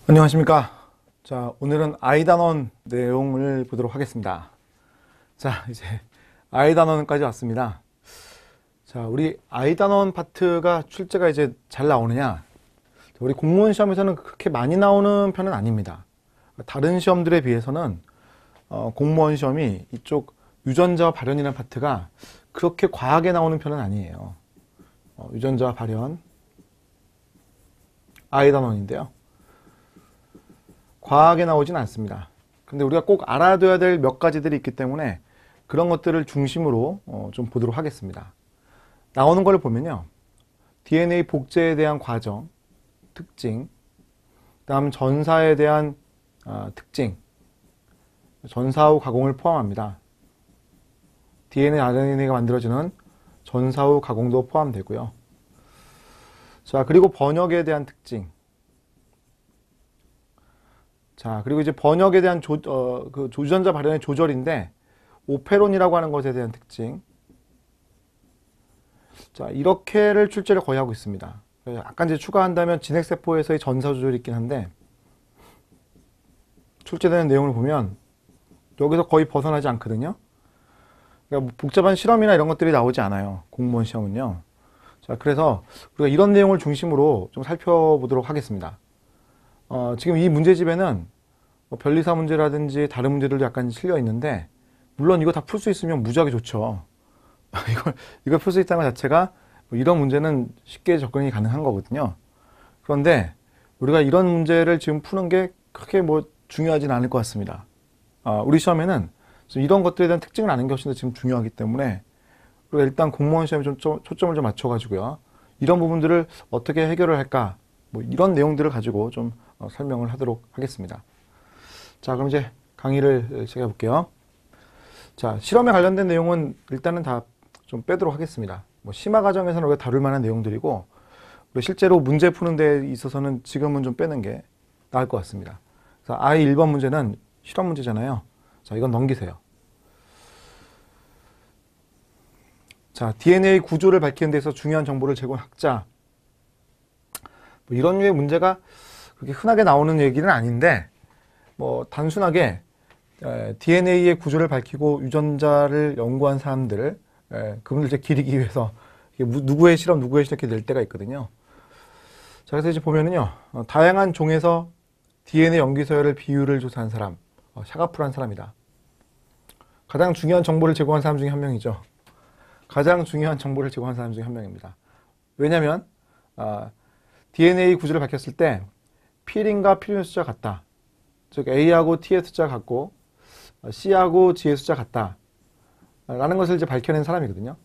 안녕하십니까. 자, 오늘은 아이단원 내용을 보도록 하겠습니다. 자, 이제 아이단원까지 왔습니다. 자, 우리 아이단원 파트가 출제가 이제 잘 나오느냐? 우리 공무원 시험에서는 그렇게 많이 나오는 편은 아닙니다. 다른 시험들에 비해서는 공무원 시험이 이쪽 유전자와 발현이라는 파트가 그렇게 과하게 나오는 편은 아니에요. 유전자와 발현, 아이단원인데요. 과하게 나오진 않습니다. 근데 우리가 꼭 알아둬야 될 몇 가지들이 있기 때문에 그런 것들을 중심으로 좀 보도록 하겠습니다. 나오는 걸 보면요. DNA 복제에 대한 과정, 특징, 다음 전사에 대한 특징, 전사 후 가공을 포함합니다. DNA, RNA가 만들어지는 전사 후 가공도 포함되고요. 자, 그리고 번역에 대한 특징. 자, 그리고 이제 번역에 대한 그 유전자 발현의 조절인데, 오페론이라고 하는 것에 대한 특징. 자, 이렇게를 출제를 거의 하고 있습니다. 약간 이제 추가한다면 진핵세포에서의 전사 조절이 있긴 한데, 출제되는 내용을 보면, 여기서 거의 벗어나지 않거든요. 그러니까 뭐 복잡한 실험이나 이런 것들이 나오지 않아요. 공무원 시험은요. 자, 그래서 우리가 이런 내용을 중심으로 좀 살펴보도록 하겠습니다. 지금 이 문제집에는 뭐 변리사 문제라든지 다른 문제들도 약간 실려 있는데, 물론 이거 다 풀 수 있으면 무지하게 좋죠. 이걸 풀 수 있다는 것 자체가 뭐 이런 문제는 쉽게 접근이 가능한 거거든요. 그런데 우리가 이런 문제를 지금 푸는 게 그렇게 뭐 중요하진 않을 것 같습니다. 우리 시험에는 이런 것들에 대한 특징을 아는 것이 지금 중요하기 때문에 우리가 일단 공무원 시험에 좀 초점을 좀 맞춰가지고요. 이런 부분들을 어떻게 해결을 할까? 뭐 이런 내용들을 가지고 좀 설명을 하도록 하겠습니다. 자, 그럼 이제 강의를 시작해 볼게요. 자, 실험에 관련된 내용은 일단은 다 좀 빼도록 하겠습니다. 뭐 심화 과정에서는 우리가 다룰 만한 내용들이고, 실제로 문제 푸는 데 있어서는 지금은 좀 빼는 게 나을 것 같습니다. 그래서 I 1번 문제는 실험 문제잖아요. 자, 이건 넘기세요. 자, DNA 구조를 밝히는 데서 중요한 정보를 제공한 학자. 뭐 이런 류의 문제가 그렇게 흔하게 나오는 얘기는 아닌데, 뭐 단순하게 DNA의 구조를 밝히고 유전자를 연구한 사람들, 그분들 이제 기리기 위해서 누구의 실험, 누구의 실험 이렇게 낼 때가 있거든요. 자, 그래서 이제 보면은요, 다양한 종에서 DNA 염기서열 비율을 조사한 사람, 샤가프란 사람이다. 가장 중요한 정보를 제공한 사람 중에 한 명이죠. 가장 중요한 정보를 제공한 사람 중에 한 명입니다. 왜냐하면 DNA 구조를 밝혔을 때 필인과 필인 숫자가 같다. 즉 A하고 T의 숫자가 같고 C하고 G의 숫자가 같다. 라는 것을 이제 밝혀낸 사람이거든요.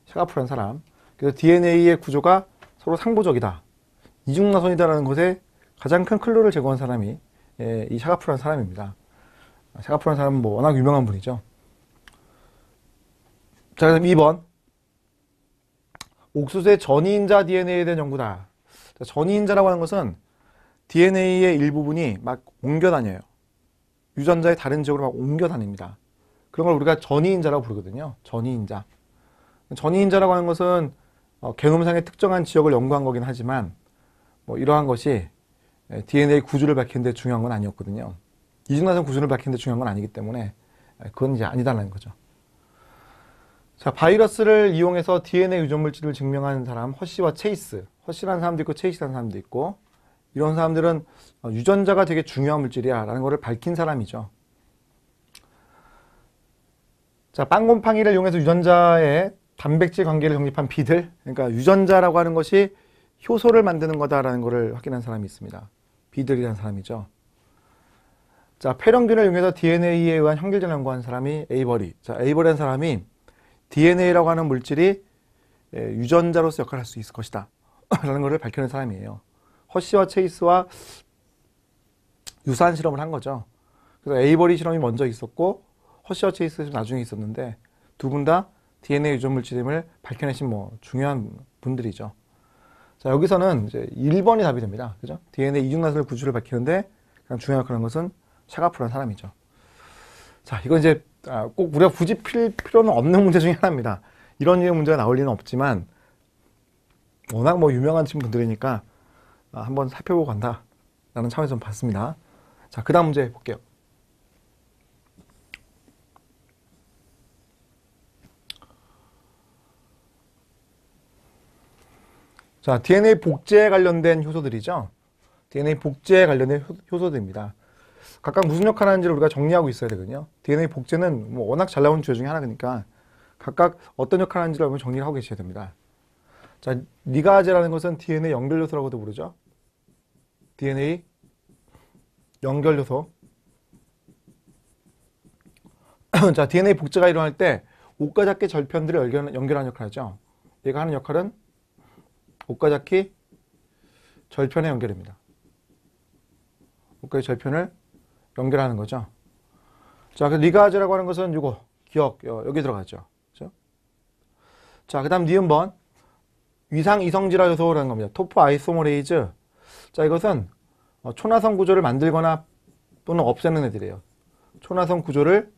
샤가프라는 사람. 그래서 DNA의 구조가 서로 상보적이다. 이중나선이다라는 것에 가장 큰 클루를 제공한 사람이 이 샤가프라는 사람입니다. 샤가프라는 사람은 뭐 워낙 유명한 분이죠. 자, 그럼 2번. 옥수수의 전이인자 DNA에 대한 연구다. 전이인자라고 하는 것은 DNA의 일부분이 막 옮겨 다녀요. 유전자의 다른 지역으로 막 옮겨 다닙니다. 그런 걸 우리가 전이인자라고 부르거든요. 전이인자. 전이인자라고 하는 것은 게놈상의 특정한 지역을 연구한 거긴 하지만 뭐 이러한 것이 DNA 구조를 밝히는 데 중요한 건 아니었거든요. 이중나선 구조를 밝히는 데 중요한 건 아니기 때문에 그건 이제 아니다라는 거죠. 자, 바이러스를 이용해서 DNA 유전물질을 증명하는 사람, 허쉬와 체이스. 허쉬라는 사람도 있고 체이스라는 사람도 있고, 이런 사람들은 유전자가 되게 중요한 물질이야 라는 것을 밝힌 사람이죠. 자, 빵곰팡이를 이용해서 유전자의 단백질 관계를 정립한 비들. 그러니까 유전자라고 하는 것이 효소를 만드는 거다라는 것을 확인한 사람이 있습니다. 비들이라는 사람이죠. 자, 폐렴균을 이용해서 DNA에 의한 형질전을 연구한 사람이 에이버리. 자, 에이버리라는 사람이 DNA라고 하는 물질이 유전자로서 역할을 할 수 있을 것이다 라는 것을 밝혀낸 사람이에요. 허쉬와 체이스와 유사한 실험을 한 거죠. 그래서 에이버리 실험이 먼저 있었고 허쉬와 체이스가 나중에 있었는데 두 분 다 DNA 유전 물질임을 밝혀내신 뭐 중요한 분들이죠. 자, 여기서는 이제 1번이 답이 됩니다. 그죠? DNA 이중나선 구조를 밝히는데 가장 중요한 그런 것은 샤가프라는 사람이죠. 자, 이건 이제 꼭 우리가 굳이 풀 필요는 없는 문제 중에 하나입니다. 이런 유형 문제가 나올 리는 없지만 워낙 뭐 유명한 분들이니까 한번 살펴보고 간다 라는 차원에서 좀 봤습니다. 자, 그 다음 문제 볼게요. 자, DNA 복제에 관련된 효소들이죠. DNA 복제에 관련된 효소들입니다. 각각 무슨 역할을 하는지를 우리가 정리하고 있어야 되거든요. DNA 복제는 뭐 워낙 잘 나오는 주제 중에 하나니까 각각 어떤 역할을 하는지를 여러분 정리를 하고 계셔야 됩니다. 자, 리가제라는 것은 DNA 연결 요소라고도 부르죠. DNA 연결 요소. 자, DNA 복제가 일어날 때 오카자키 절편들을 연결하는 역할을 하죠. 얘가 하는 역할은 오카자키 절편의 연결입니다. 오카자키 절편을 연결하는 거죠. 자, 그 리가제라고 하는 것은 이거 기억 여기 들어가죠. 그렇죠? 자, 그다음 니은번 위상 이성질화 요소라는 겁니다. 토포 아이소머레이즈. 자, 이것은 초나선 구조를 만들거나 또는 없애는 애들이에요. 초나선 구조를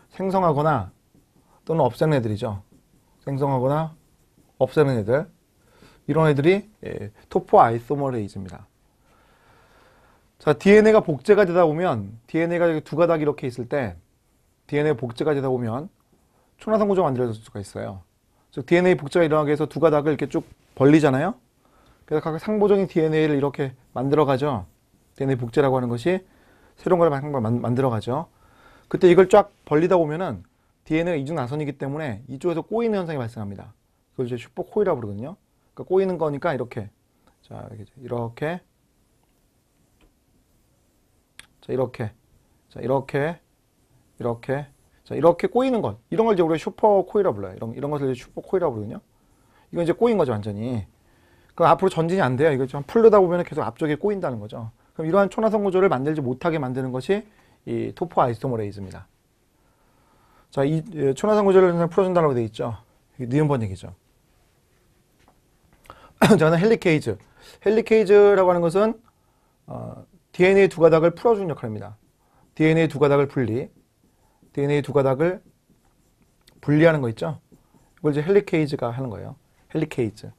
생성하거나 또는 없애는 애들이죠. 생성하거나 없애는 애들. 이런 애들이 토포 아이소머레이즈입니다. 자, DNA가 복제가 되다 보면 DNA가 두 가닥 이렇게 있을 때 DNA가 복제가 되다 보면 초나선 구조가 만들어질 수가 있어요. 즉 DNA 복제가 일어나기 위해서 두 가닥을 이렇게 쭉 벌리잖아요. 그래서 각 상보적인 DNA를 이렇게 만들어가죠. DNA 복제라고 하는 것이 새로운 걸 만들어가죠. 그때 이걸 쫙 벌리다 보면은 DNA가 이중 나선이기 때문에 이쪽에서 꼬이는 현상이 발생합니다. 그걸 이제 슈퍼코이라고 부르거든요. 그러니까 꼬이는 거니까 이렇게 자, 이렇게 자, 이렇게 자, 이렇게 자, 이렇게 꼬이는 것. 이런 걸 이제 우리가 슈퍼코이라고 불러요. 이런 것을 이제 슈퍼코이라고 부르거든요. 이건 이제 꼬인 거죠, 완전히. 그럼 앞으로 전진이 안 돼요. 이거 좀 풀르다 보면 계속 앞쪽에 꼬인다는 거죠. 그럼 이러한 초나선 구조를 만들지 못하게 만드는 것이 이 토포 아이소머레이즈입니다. 자, 이 초나선 구조를 풀어준다고 되어 있죠. 니은번 얘기죠. 저는 헬리케이즈. 헬리케이즈라고 하는 것은 DNA 두 가닥을 풀어주는 역할입니다. DNA 두 가닥을 DNA 두 가닥을 분리하는 거 있죠. 이걸 이제 헬리케이즈가 하는 거예요. 헬리케이즈.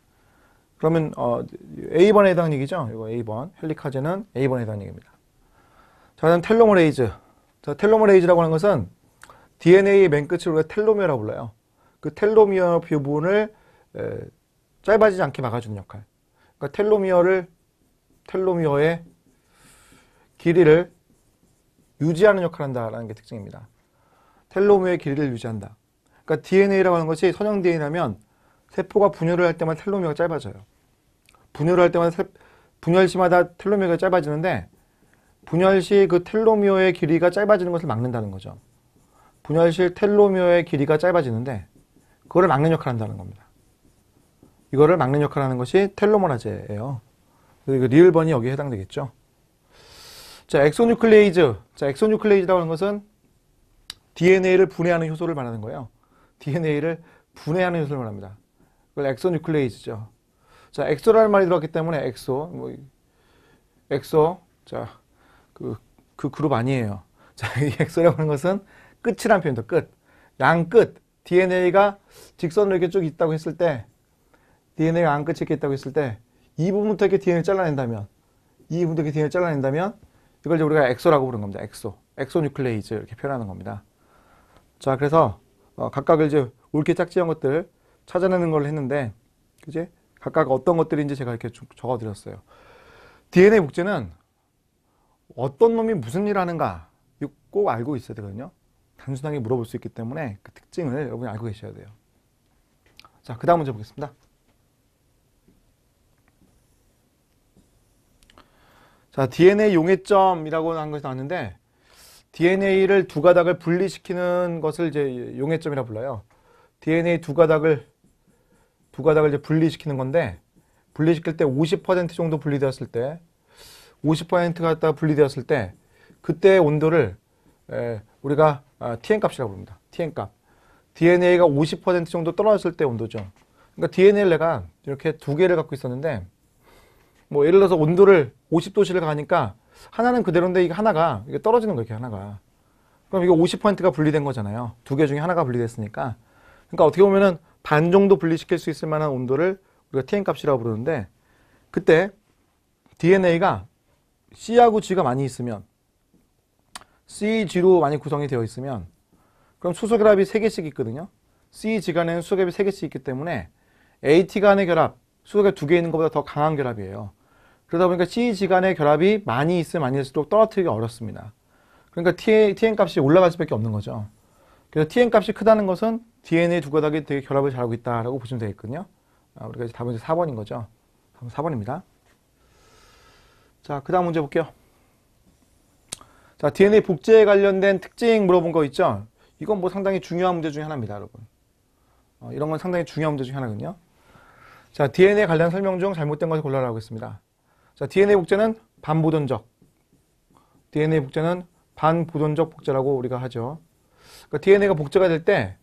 그러면 A번에 해당하는 얘기죠. 이거 A번. 헬리카제는 A번에 해당하는 얘기입니다. 자, 그다음 텔로머레이즈. 자, 텔로머레이즈라고 하는 것은 DNA의 맨 끝을 우리가 텔로미어라고 불러요. 그 텔로미어 부분을 짧아지지 않게 막아주는 역할. 그러니까 텔로미어의 길이를 유지하는 역할을 한다는 게 특징입니다. 텔로미어의 길이를 유지한다. 그러니까 DNA라고 하는 것이 선형 DNA라면 세포가 분열을 할 때마다 텔로미어가 짧아져요. 분열을 할 때마다 분열 시마다 텔로미어가 짧아지는데 분열 시 그 텔로미어의 길이가 짧아지는 것을 막는다는 거죠. 분열 시 텔로미어의 길이가 짧아지는데 그거를 막는 역할을 한다는 겁니다. 이거를 막는 역할을 하는 것이 텔로머라제예요. 그리고 리을번이 여기에 해당되겠죠. 자, 엑소뉴클레이즈. 자, 엑소뉴클레이즈라고 하는 것은 DNA를 분해하는 효소를 말하는 거예요. DNA를 분해하는 효소를 말합니다. 그걸 엑소뉴클레이즈죠. 자, 엑소라는 말이 들어갔기 때문에 엑소. 자, 그 그룹 아니에요. 자, 이 엑소라고 하는 것은 끝이란 표현도 끝. 양 끝. DNA가 직선으로 이렇게 쭉 있다고 했을 때, DNA가 양 끝이 이렇게 있다고 했을 때, 이 부분부터 이렇게 DNA를 잘라낸다면, 이걸 이제 우리가 엑소라고 부르는 겁니다. 엑소뉴클레이즈 이렇게 표현하는 겁니다. 자, 그래서 각각을 이제 옳게 짝지은 것들 찾아내는 걸 했는데, 그지? 각각 어떤 것들인지 제가 이렇게 적어드렸어요. DNA 복제는 어떤 놈이 무슨 일을 하는가 꼭 알고 있어야 되거든요. 단순하게 물어볼 수 있기 때문에 그 특징을 여러분이 알고 계셔야 돼요. 자, 그 다음 문제 보겠습니다. 자, DNA 용해점이라고 한 것이 나왔는데 DNA를 두 가닥을 분리시키는 것을 이제 용해점이라고 불러요. DNA 두 가닥을 이제 분리시키는 건데 분리시킬 때 50% 정도 분리되었을 때 50%가 다 분리되었을 때 그때의 온도를 우리가 TN 값이라고 부릅니다. TN 값. DNA가 50% 정도 떨어졌을 때 온도죠. 그러니까 DNA를 내가 이렇게 두 개를 갖고 있었는데 뭐 예를 들어서 온도를 50도씨를 가니까 하나는 그대로인데 이게 하나가 이게 떨어지는 거예요. 이렇게 하나가. 그럼 이거 50%가 분리된 거잖아요. 두 개 중에 하나가 분리됐으니까. 그러니까 어떻게 보면은 반 정도 분리시킬 수 있을 만한 온도를 우리가 TN 값이라고 부르는데 그때 DNA가 C하고 G가 많이 있으면, C, G로 많이 구성이 되어 있으면, 그럼 수소결합이 3개씩 있거든요. C, G 간에는 수소결합이 3개씩 있기 때문에 AT 간의 결합, 수소결합 2개 있는 것보다 더 강한 결합이에요. 그러다 보니까 C, G 간의 결합이 많이 있으면 많을수록 떨어뜨리기 어렵습니다. 그러니까 TN 값이 올라갈 수밖에 없는 거죠. 그래서 TN 값이 크다는 것은 DNA 두 가닥이 되게 결합을 잘하고 있다라고 보시면 되겠거든요. 우리가 이제 답은 4번인 거죠. 4번입니다. 자, 그 다음 문제 볼게요. 자, DNA 복제에 관련된 특징 물어본 거 있죠? 이건 뭐 상당히 중요한 문제 중에 하나입니다, 여러분. 이런 건 상당히 중요한 문제 중에 하나거든요. 자, DNA 관련 설명 중 잘못된 것을 골라라고 했습니다. 자, DNA 복제는 반보존적. DNA 복제는 반보존적 복제라고 우리가 하죠. 그러니까 DNA가 복제가 될 때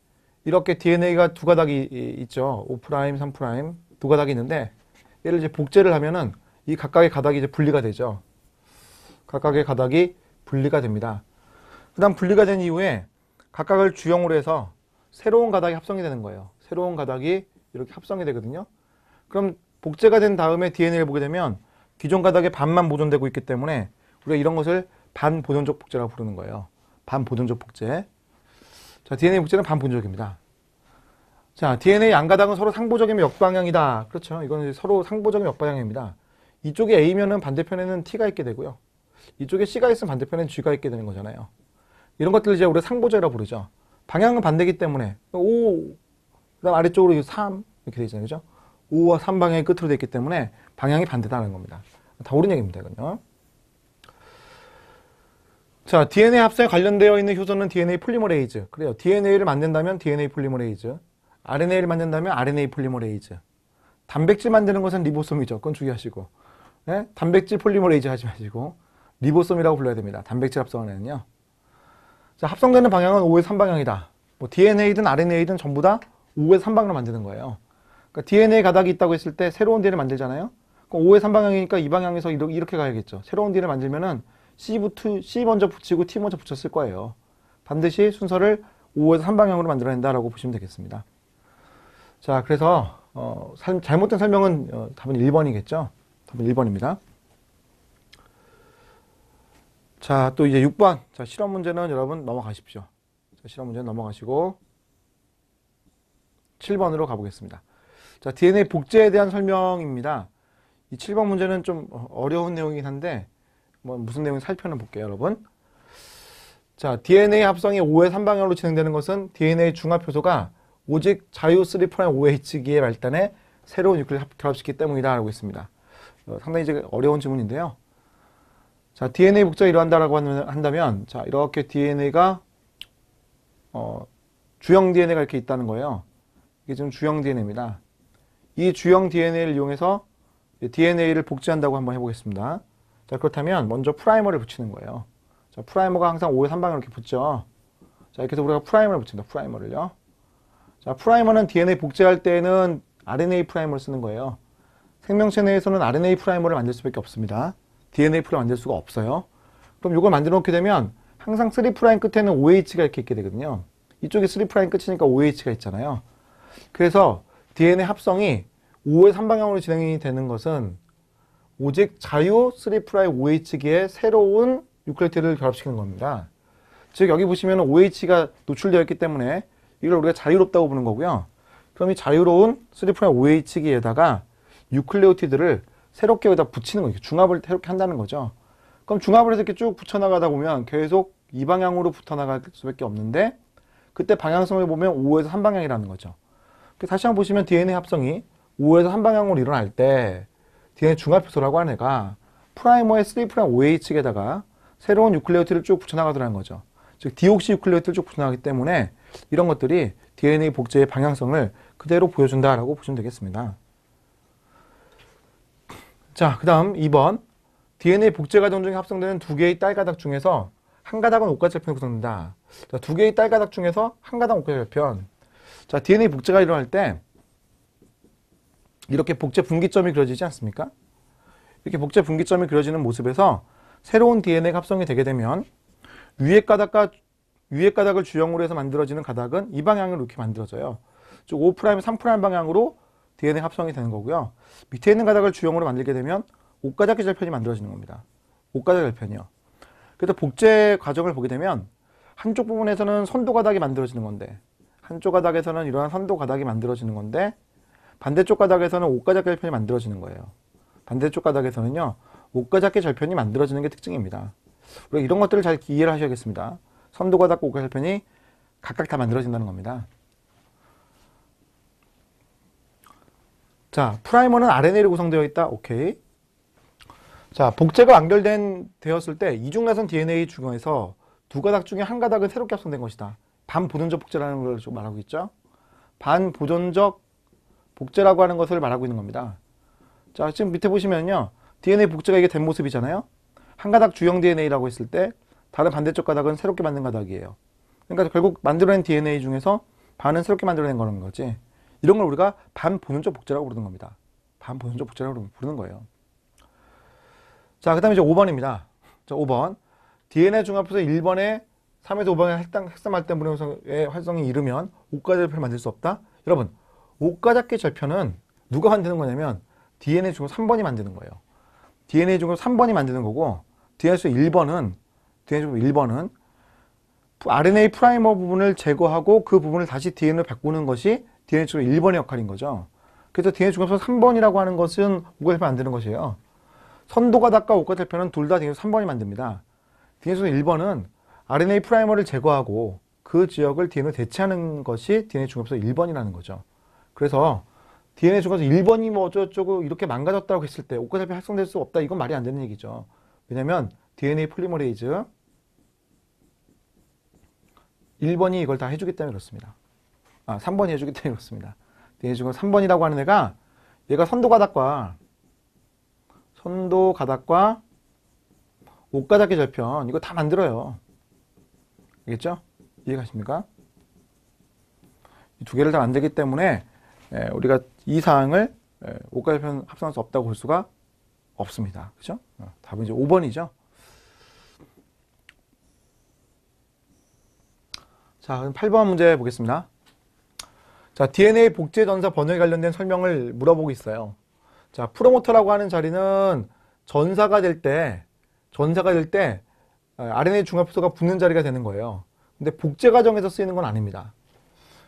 이렇게 DNA가 두 가닥이 있죠. 5', 3' 두 가닥이 있는데 얘를 이제 복제를 하면은 이 각각의 가닥이 이제 분리가 되죠. 각각의 가닥이 분리가 됩니다. 그 다음 분리가 된 이후에 각각을 주형으로 해서 새로운 가닥이 합성이 되는 거예요. 새로운 가닥이 이렇게 합성이 되거든요. 그럼 복제가 된 다음에 DNA를 보게 되면 기존 가닥의 반만 보존되고 있기 때문에 우리가 이런 것을 반보존적 복제라고 부르는 거예요. 반보존적 복제. 자, DNA 복제는 반보존적입니다. 자, DNA 양가닥은 서로 상보적이면 역방향이다. 그렇죠. 이거는 서로 상보적이면 역방향입니다. 이쪽에 A면은 반대편에는 T가 있게 되고요. 이쪽에 C가 있으면 반대편에는 G가 있게 되는 거잖아요. 이런 것들을 이제 우리가 상보적이라고 부르죠. 방향은 반대이기 때문에 5, 그 다음 아래쪽으로 3 이렇게 되어 있잖아요. 그죠? 5와 3 방향이 끝으로 되어 있기 때문에 방향이 반대다는 겁니다. 다 옳은 얘기입니다. 이건요. 자, DNA 합성에 관련되어 있는 효소는 DNA 폴리머레이즈. 그래요. DNA를 만든다면 DNA 폴리머레이즈. RNA를 만든다면 RNA 폴리머레이즈. 단백질 만드는 것은 리보솜이죠. 그건 주의하시고. 네? 단백질 폴리머레이즈 하지 마시고 리보솜이라고 불러야 됩니다. 단백질 합성에는요. 자, 합성되는 방향은 5의 3방향이다. 뭐 DNA든 RNA든 전부 다 5의 3방향으로 만드는 거예요. 그러니까 DNA 가닥이 있다고 했을 때 새로운 DNA를 만들잖아요. 그럼 5의 3방향이니까 이 방향에서 이렇게 가야겠죠. 새로운 DNA를 만들면은 C 먼저 붙이고 T 먼저 붙였을 거예요. 반드시 순서를 5에서 3방향으로 만들어낸다라고 보시면 되겠습니다. 자, 그래서 잘못된 설명은 답은 1번이겠죠. 답은 1번입니다. 자, 또 이제 6번. 자, 실험 문제는 여러분 넘어가십시오. 자, 실험 문제는 넘어가시고 7번으로 가보겠습니다. 자, DNA 복제에 대한 설명입니다. 이 7번 문제는 좀 어려운 내용이긴 한데 무슨 내용인지 살펴는 볼게요, 여러분. 자, DNA 합성이 5의 3방향으로 진행되는 것은 DNA 중합 효소가 오직 자유 3'OH기의 말단에 새로운 유클리를 결합시키기 때문이다 라고 했습니다. 상당히 이제 어려운 질문인데요. 자, DNA 복제가 이러한다라고 한다면, 자, 이렇게 DNA가 주형 DNA가 이렇게 있다는 거예요. 이게 지금 주형 DNA입니다. 이 주형 DNA를 이용해서 DNA를 복제한다고 한번 해보겠습니다. 자, 그렇다면 먼저 프라이머를 붙이는 거예요. 자, 프라이머가 항상 5의 3방향으로 이렇게 붙죠. 자, 이렇게 해서 우리가 프라이머를 붙입니다. 프라이머를요. 자, 프라이머는 DNA 복제할 때는 RNA 프라이머를 쓰는 거예요. 생명체 내에서는 RNA 프라이머를 만들 수밖에 없습니다. DNA 프라이머 만들 수가 없어요. 그럼 이걸 만들어 놓게 되면 항상 3' 끝에는 OH가 이렇게 있게 되거든요. 이쪽이 3' 끝이니까 OH가 있잖아요. 그래서 DNA 합성이 5의 3방향으로 진행이 되는 것은 오직 자유 3'OH기의 새로운 뉴클레오티드를 결합시키는 겁니다. 즉 여기 보시면 OH가 노출되어 있기 때문에 이걸 우리가 자유롭다고 부르는 거고요. 그럼 이 자유로운 3'OH기에다가 뉴클레오티드를 새롭게 여기다 붙이는 거예요. 중합을 새롭게 한다는 거죠. 그럼 중합을 해서 이렇게 쭉 붙여나가다 보면 계속 이 방향으로 붙어나갈 수밖에 없는데 그때 방향성을 보면 5에서 3방향이라는 거죠. 다시 한번 보시면 DNA 합성이 5에서 3방향으로 일어날 때 DNA 중합효소라고 하는 애가 프라이머의 3'OH에다가 새로운 뉴클레오티드를 쭉 붙여나가더라는 거죠. 즉 디옥시 뉴클레오티드를 쭉 붙여나가기 때문에 이런 것들이 DNA 복제의 방향성을 그대로 보여준다라고 보시면 되겠습니다. 자, 그 다음 2번. DNA 복제 과정 중에 합성되는 두 개의 딸 가닥 중에서 한 가닥은 옥가절편으로 구성된다. 자, 두 개의 딸 가닥 중에서 한 가닥 옥가절편. 자, DNA 복제가 일어날 때 이렇게 복제 분기점이 그려지지 않습니까? 이렇게 복제 분기점이 그려지는 모습에서 새로운 DNA가 합성이 되게 되면 위에 가닥을 주형으로 해서 만들어지는 가닥은 이 방향으로 이렇게 만들어져요. 즉 5', 3' 방향으로 DNA 합성이 되는 거고요. 밑에 있는 가닥을 주형으로 만들게 되면 옥가닥기 절편이 만들어지는 겁니다. 옷가닥 절편이요. 그래서 복제 과정을 보게 되면 한쪽 부분에서는 선도 가닥이 만들어지는 건데, 한쪽 가닥에서는 이러한 선도 가닥이 만들어지는 건데, 반대쪽 가닥에서는 옷가닥 절편이 만들어지는 거예요. 반대쪽 가닥에서는요, 옷가닥 절편이 만들어지는 게 특징입니다. 우리가 이런 것들을 잘 이해를 하셔야겠습니다. 선도 가닥과 옷가닥 절편이 각각 다 만들어진다는 겁니다. 자, 프라이머는 RNA로 구성되어 있다. 오케이. 자, 복제가 되었을 때 이중나선 DNA 중에서 두 가닥 중에 한 가닥은 새롭게 합성된 것이다. 반보존적 복제라는 걸 좀 말하고 있죠. 반보존적 복제라고 하는 것을 말하고 있는 겁니다. 자, 지금 밑에 보시면요. DNA 복제가 이게 된 모습이잖아요. 한 가닥 주형 DNA라고 했을 때 다른 반대쪽 가닥은 새롭게 만든 가닥이에요. 그러니까 결국 만들어낸 DNA 중에서 반은 새롭게 만들어낸 거라는 거지. 이런 걸 우리가 반보존적 복제라고 부르는 겁니다. 반보존적 복제라고 부르는 거예요. 자, 그 다음에 이제 5번입니다. 자, 5번. DNA 중합에서 1번에 3에서 5번의 핵삼 때 분해의 활성이 이르면 옷가닥 절편을 만들 수 없다? 여러분, 옷가닥 절편은 누가 만드는 거냐면 DNA 중합 3번이 만드는 거예요. DNA 중합 3번이 만드는 거고, DNA 중합 1번은 RNA 프라이머 부분을 제거하고 그 부분을 다시 DNA로 바꾸는 것이 DNA 중합 1번의 역할인 거죠. 그래서 DNA 중합에서 3번이라고 하는 것은 옷가닥 절편 만드는 것이에요. 선도 가닥과 옷가닥 절편은 둘 다 DNA 중합 3번이 만듭니다. DNA 중합 1번은 RNA 프라이머를 제거하고 그 지역을 DNA로 대체하는 것이 DNA 중합에서 1번이라는 거죠. 그래서 DNA 중에서 1번이 뭐 어쩌고저쩌고 이렇게 망가졌다고 했을 때 옷가닥 절편이 활성될 수 없다. 이건 말이 안 되는 얘기죠. 왜냐면 DNA 폴리머레이즈 1번이 이걸 다 해주기 때문에 그렇습니다. 3번이 해주기 때문에 그렇습니다. DNA 중에 3번이라고 하는 애가 얘가 선도 가닥과 옷가닥의 절편 이거 다 만들어요. 알겠죠? 이해가십니까? 이 두 개를 다 만들기 때문에 우리가 이 사항을 옷가닥 절편 합성할 수 없다고 볼 수가 없습니다. 그죠? 답은 이제 5번이죠. 자, 그럼 8번 문제 보겠습니다. 자, DNA 복제 전사 번역에 관련된 설명을 물어보고 있어요. 자, 프로모터라고 하는 자리는 전사가 될 때 RNA 중합소가 붙는 자리가 되는 거예요. 근데 복제 과정에서 쓰이는 건 아닙니다.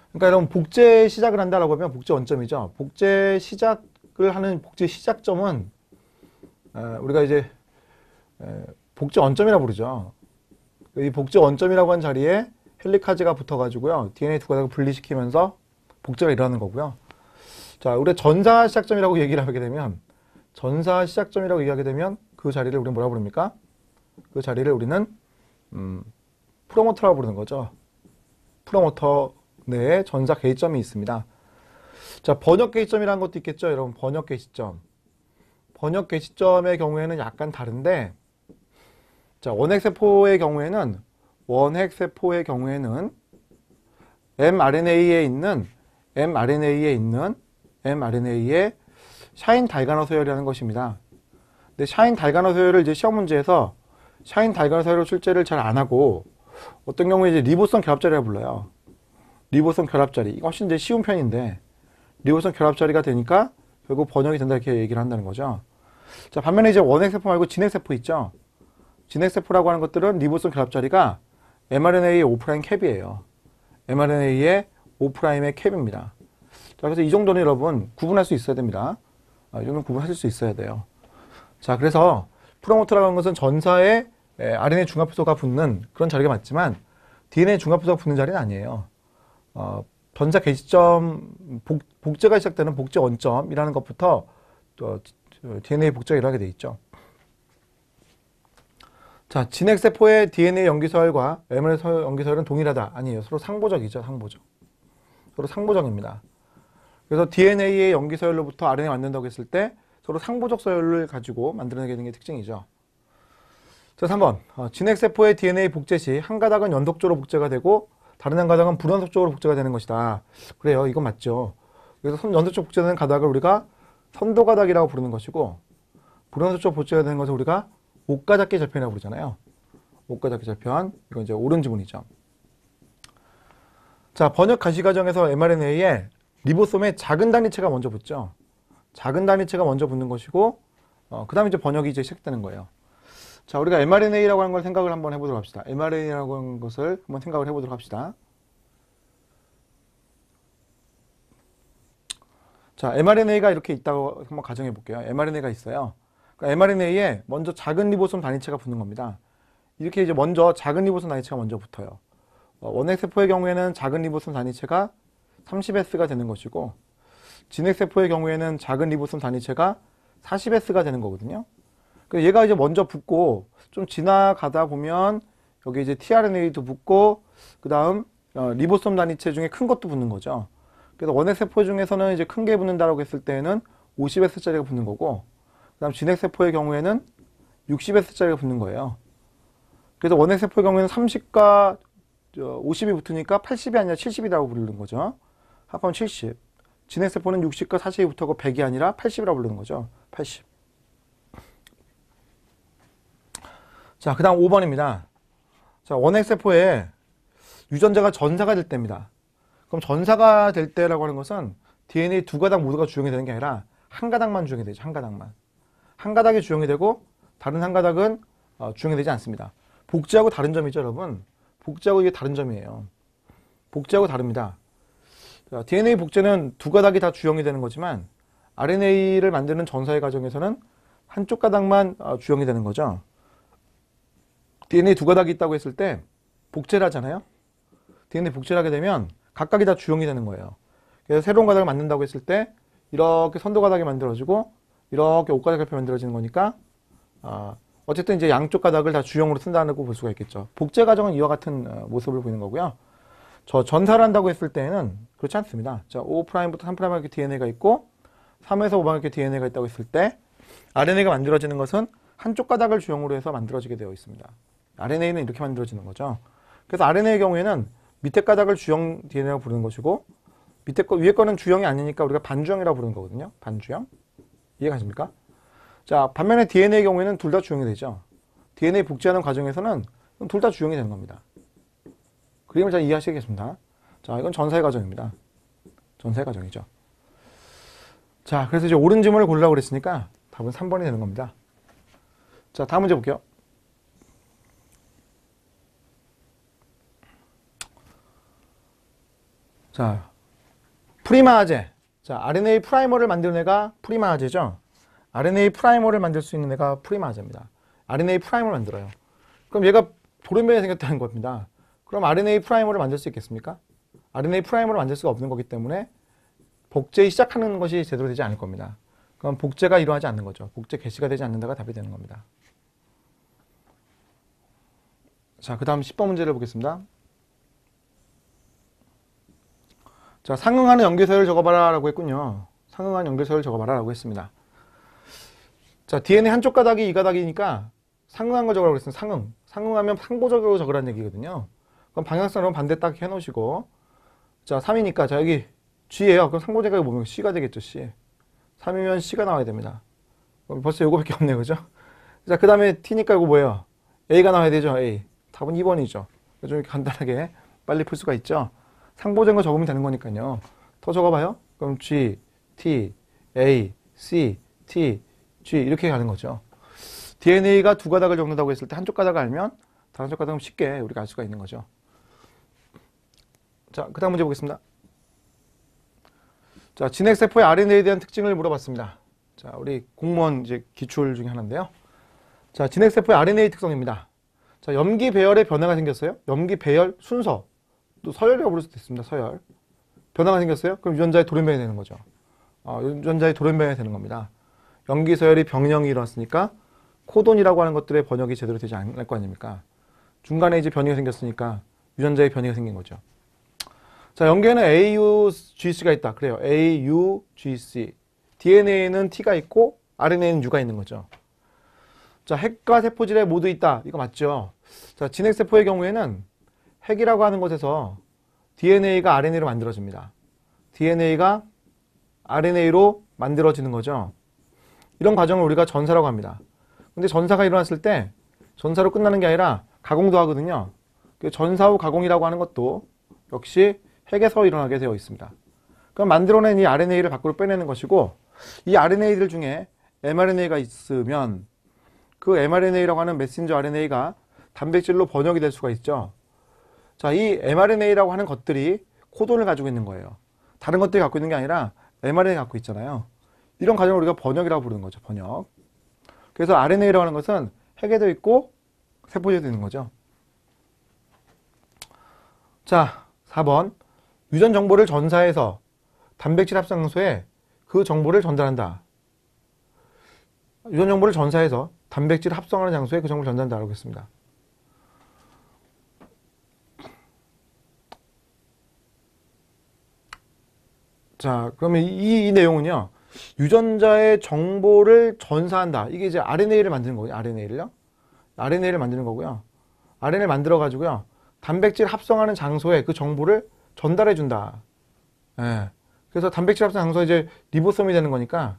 그러니까 여러분 복제 시작을 한다라고 하면 복제 원점이죠. 복제 시작을 하는 복제 시작점은 우리가 이제 복제 원점이라고 부르죠. 이 복제 원점이라고 하는 자리에 헬리카즈가 붙어가지고요. DNA 두 가닥을 분리시키면서 복제가 일어나는 거고요. 자, 우리가 전사 시작점이라고 얘기를 하게 되면 그 자리를 우리는 뭐라고 부릅니까? 그 자리를 우리는 프로모터라고 부르는 거죠. 프로모터 내에 전사 개시점이 있습니다. 자, 번역 개시점이라는 것도 있겠죠, 여러분. 번역 개시점. 번역 개시점의 경우에는 약간 다른데, 자, 원핵세포의 경우에는 mRNA에 있는 mRNA에 샤인 달가노 서열이라는 것입니다. 근데 샤인 달가노 서열을 이제 시험 문제에서 샤인 달가노 서열 출제를 잘 안 하고 어떤 경우에 이제 리보성 결합자리라고 불러요. 리보성 결합자리. 이거 훨씬 이제 쉬운 편인데 리보성 결합자리가 되니까 결국 번역이 된다 이렇게 얘기를 한다는 거죠. 자, 반면에 이제 원핵세포 말고 진핵세포 있죠. 진핵세포라고 하는 것들은 리보성 결합자리가 mRNA의 5' 캡이에요. mRNA의 5'의 캡입니다. 자, 그래서 이 정도는 여러분 구분할 수 있어야 됩니다. 이 정도는 구분하실 수 있어야 돼요. 자, 그래서 프로모터라고 하는 것은 전사에 RNA 중합소가 붙는 그런 자리가 맞지만 DNA 중합소가 붙는 자리는 아니에요. 전사 개시점, 복제가 시작되는 복제 원점이라는 것부터 또 DNA 복제가 일어나게 돼 있죠. 자, 진핵세포의 DNA 염기서열과 mRNA 염기서열은 동일하다. 아니에요. 서로 상보적이죠. 서로 상보적입니다. 그래서 DNA의 염기서열로부터 RNA 만든다고 했을 때 서로 상보적 서열을 가지고 만들어내게 되는 게 특징이죠. 자, 3번. 진핵세포의 DNA 복제 시 한 가닥은 연속적으로 복제가 되고 다른 한 가닥은 불연속적으로 복제가 되는 것이다. 그래요. 이건 맞죠. 그래서 연속적으로 복제되는 가닥을 우리가 선도가닥이라고 부르는 것이고 불연속적으로 복제가 되는 것을 우리가 옷가닥계 절편이라고 부르잖아요. 옷가닥계 절편. 이건 이제 옳은 지문이죠. 자, 번역 가시 과정에서 mRNA에 리보솜에 작은 단위체가 먼저 붙죠. 작은 단위체가 먼저 붙는 것이고 그 다음에 이제 번역이 이제 시작되는 거예요. 자, 우리가 mRNA라고 하는 걸 생각을 한번 해보도록 합시다. mRNA라고 하는 것을 한번 생각을 해보도록 합시다. 자, mRNA가 이렇게 있다고 한번 가정해 볼게요. mRNA가 있어요. 그러니까 mRNA에 먼저 작은 리보솜 단위체가 붙는 겁니다. 이렇게 이제 먼저 작은 리보솜 단위체가 먼저 붙어요. 원핵세포의 경우에는 작은 리보솜 단위체가 30S가 되는 것이고, 진핵세포의 경우에는 작은 리보솜 단위체가 40S가 되는 거거든요. 그래서 얘가 이제 먼저 붙고 좀 지나가다 보면 여기 이제 tRNA도 붙고, 그 다음 리보솜 단위체 중에 큰 것도 붙는 거죠. 그래서 원핵세포 중에서는 이제 큰 게 붙는다라고 했을 때는 50S짜리가 붙는 거고, 그 다음 진핵세포의 경우에는 60S짜리가 붙는 거예요. 그래서 원핵세포의 경우에는 30과 50이 붙으니까 80이 아니라 70이라고 부르는 거죠. 합하면 70. 진핵세포는 60과 40이 붙어서 100이 아니라 80이라고 부르는 거죠. 80. 자, 그 다음 5번입니다. 자, 원핵세포에 유전자가 전사가 될 때입니다. 그럼 전사가 될 때라고 하는 것은 DNA 두 가닥 모두가 주용이 되는 게 아니라 한 가닥만 주용이 되죠. 한 가닥만. 한 가닥이 주용이 되고 다른 한 가닥은 주용이 되지 않습니다. 복제하고 다른 점이죠, 여러분. 복제하고 이게 다른 점이에요. 복제하고 다릅니다. 자, DNA 복제는 두 가닥이 다 주용이 되는 거지만 RNA를 만드는 전사의 과정에서는 한쪽 가닥만 주용이 되는 거죠. DNA 두 가닥이 있다고 했을 때 복제를 하잖아요. DNA 복제를 하게 되면 각각이 다 주용이 되는 거예요. 그래서 새로운 가닥을 만든다고 했을 때 이렇게 선도 가닥이 만들어지고 이렇게 옥가닥이 만들어지는 거니까 어쨌든 이제 양쪽 가닥을 다 주용으로 쓴다고 볼 수가 있겠죠. 복제 과정은 이와 같은 모습을 보이는 거고요. 저 전사를 한다고 했을 때는 그렇지 않습니다. 자, 5'부터 3' 이렇게 DNA가 있고 3에서 5방 이렇게 DNA가 있다고 했을 때 RNA가 만들어지는 것은 한쪽 가닥을 주용으로 해서 만들어지게 되어 있습니다. RNA는 이렇게 만들어지는 거죠. 그래서 RNA의 경우에는 밑에 가닥을 주형 DNA라고 부르는 것이고 밑에 거, 위에 거는 주형이 아니니까 우리가 반주형이라고 부르는 거거든요. 반주형. 이해가십니까? 자, 반면에 DNA의 경우에는 둘 다 주형이 되죠. DNA 복제하는 과정에서는 둘 다 주형이 되는 겁니다. 그림을 잘 이해하시겠습니다. 자, 이건 전사의 과정입니다. 전사의 과정이죠. 자, 그래서 이제 옳은 질문을 고르라고 그랬으니까 답은 3번이 되는 겁니다. 자, 다음 문제 볼게요. 자, 프리마하제. 자, RNA 프라이머를 만드는 애가 프리마하제죠. RNA 프라이머를 만들 수 있는 애가 프리마하제입니다. RNA 프라이머를 만들어요. 그럼 얘가 돌연변이 생겼다는 겁니다. 그럼 RNA 프라이머를 만들 수 있겠습니까? RNA 프라이머를 만들 수가 없는 거기 때문에 복제 시작하는 것이 제대로 되지 않을 겁니다. 그럼 복제가 일어나지 않는 거죠. 복제 개시가 되지 않는다가 답이 되는 겁니다. 자, 그 다음 10번 문제를 보겠습니다. 자, 상응하는 연결서열을 적어봐라 라고 했군요. 상응하는 연결서열을 적어봐라 라고 했습니다. 자, DNA 한쪽 가닥이 이 가닥이니까 상응한 거 적으라고 했습니다. 상응. 상응하면 상보적으로 적으라는 얘기거든요. 그럼 방향성으로 반대 딱 해놓으시고, 자, 3이니까, 자, 여기 G예요. 그럼 상보제각이 뭐면 C가 되겠죠, C. 3이면 C가 나와야 됩니다. 그럼 벌써 요거밖에 없네요, 그죠? 자, 그 다음에 T니까 이거 뭐예요? A가 나와야 되죠, A. 답은 2번이죠. 좀 이렇게 간단하게 빨리 풀 수가 있죠. 상보된 거 적으면 되는 거니까요. 더 적어봐요. 그럼 G, T, A, C, T, G 이렇게 가는 거죠. DNA가 두 가닥을 적는다고 했을 때 한쪽 가닥을 알면 다른 쪽 가닥은 쉽게 우리가 알 수가 있는 거죠. 자, 그 다음 문제 보겠습니다. 자, 진핵세포의 RNA에 대한 특징을 물어봤습니다. 자, 우리 공무원 이제 기출 중에 하나인데요. 자, 진핵세포의 RNA 특성입니다. 자, 염기 배열에 변화가 생겼어요. 염기 배열 순서. 또 서열이라고 부를 수도 있습니다. 서열. 변화가 생겼어요. 그럼 유전자의 돌연변이 되는 거죠. 유전자의 돌연변이 되는 겁니다. 염기 서열이 병령이 일어났으니까 코돈이라고 하는 것들의 번역이 제대로 되지 않을 거 아닙니까? 중간에 이제 변이가 생겼으니까 유전자의 변이가 생긴 거죠. 자, 염기에는 AUGC가 있다. 그래요. AUGC. DNA에는 T가 있고 RNA에는 U가 있는 거죠. 자, 핵과 세포질에 모두 있다. 이거 맞죠? 자, 진핵세포의 경우에는 핵이라고 하는 곳에서 DNA가 RNA로 만들어집니다. DNA가 RNA로 만들어지는 거죠. 이런 과정을 우리가 전사라고 합니다. 근데 전사가 일어났을 때 전사로 끝나는 게 아니라 가공도 하거든요. 전사 후 가공이라고 하는 것도 역시 핵에서 일어나게 되어 있습니다. 그럼 만들어낸 이 RNA를 밖으로 빼내는 것이고 이 RNA들 중에 mRNA가 있으면 그 mRNA라고 하는 메신저 RNA가 단백질로 번역이 될 수가 있죠. 자, 이 mRNA라고 하는 것들이 코돈을 가지고 있는 거예요. 다른 것들이 갖고 있는 게 아니라 mRNA 갖고 있잖아요. 이런 과정을 우리가 번역이라고 부르는 거죠. 번역. 그래서 RNA라고 하는 것은 핵에도 있고 세포에도 있는 거죠. 자, 4번. 유전 정보를 전사해서 단백질 합성 장소에 그 정보를 전달한다. 유전 정보를 전사해서 단백질 합성하는 장소에 그 정보를 전달한다라고 했습니다. 자, 그러면 이 내용은요. 유전자의 정보를 전사한다. 이게 이제 RNA를 만드는 거고요. RNA를 만드는 거고요. RNA를 만들어 가지고요. 단백질 합성하는 장소에 그 정보를 전달해 준다. 예. 그래서 단백질 합성 장소에 이제 리보솜이 되는 거니까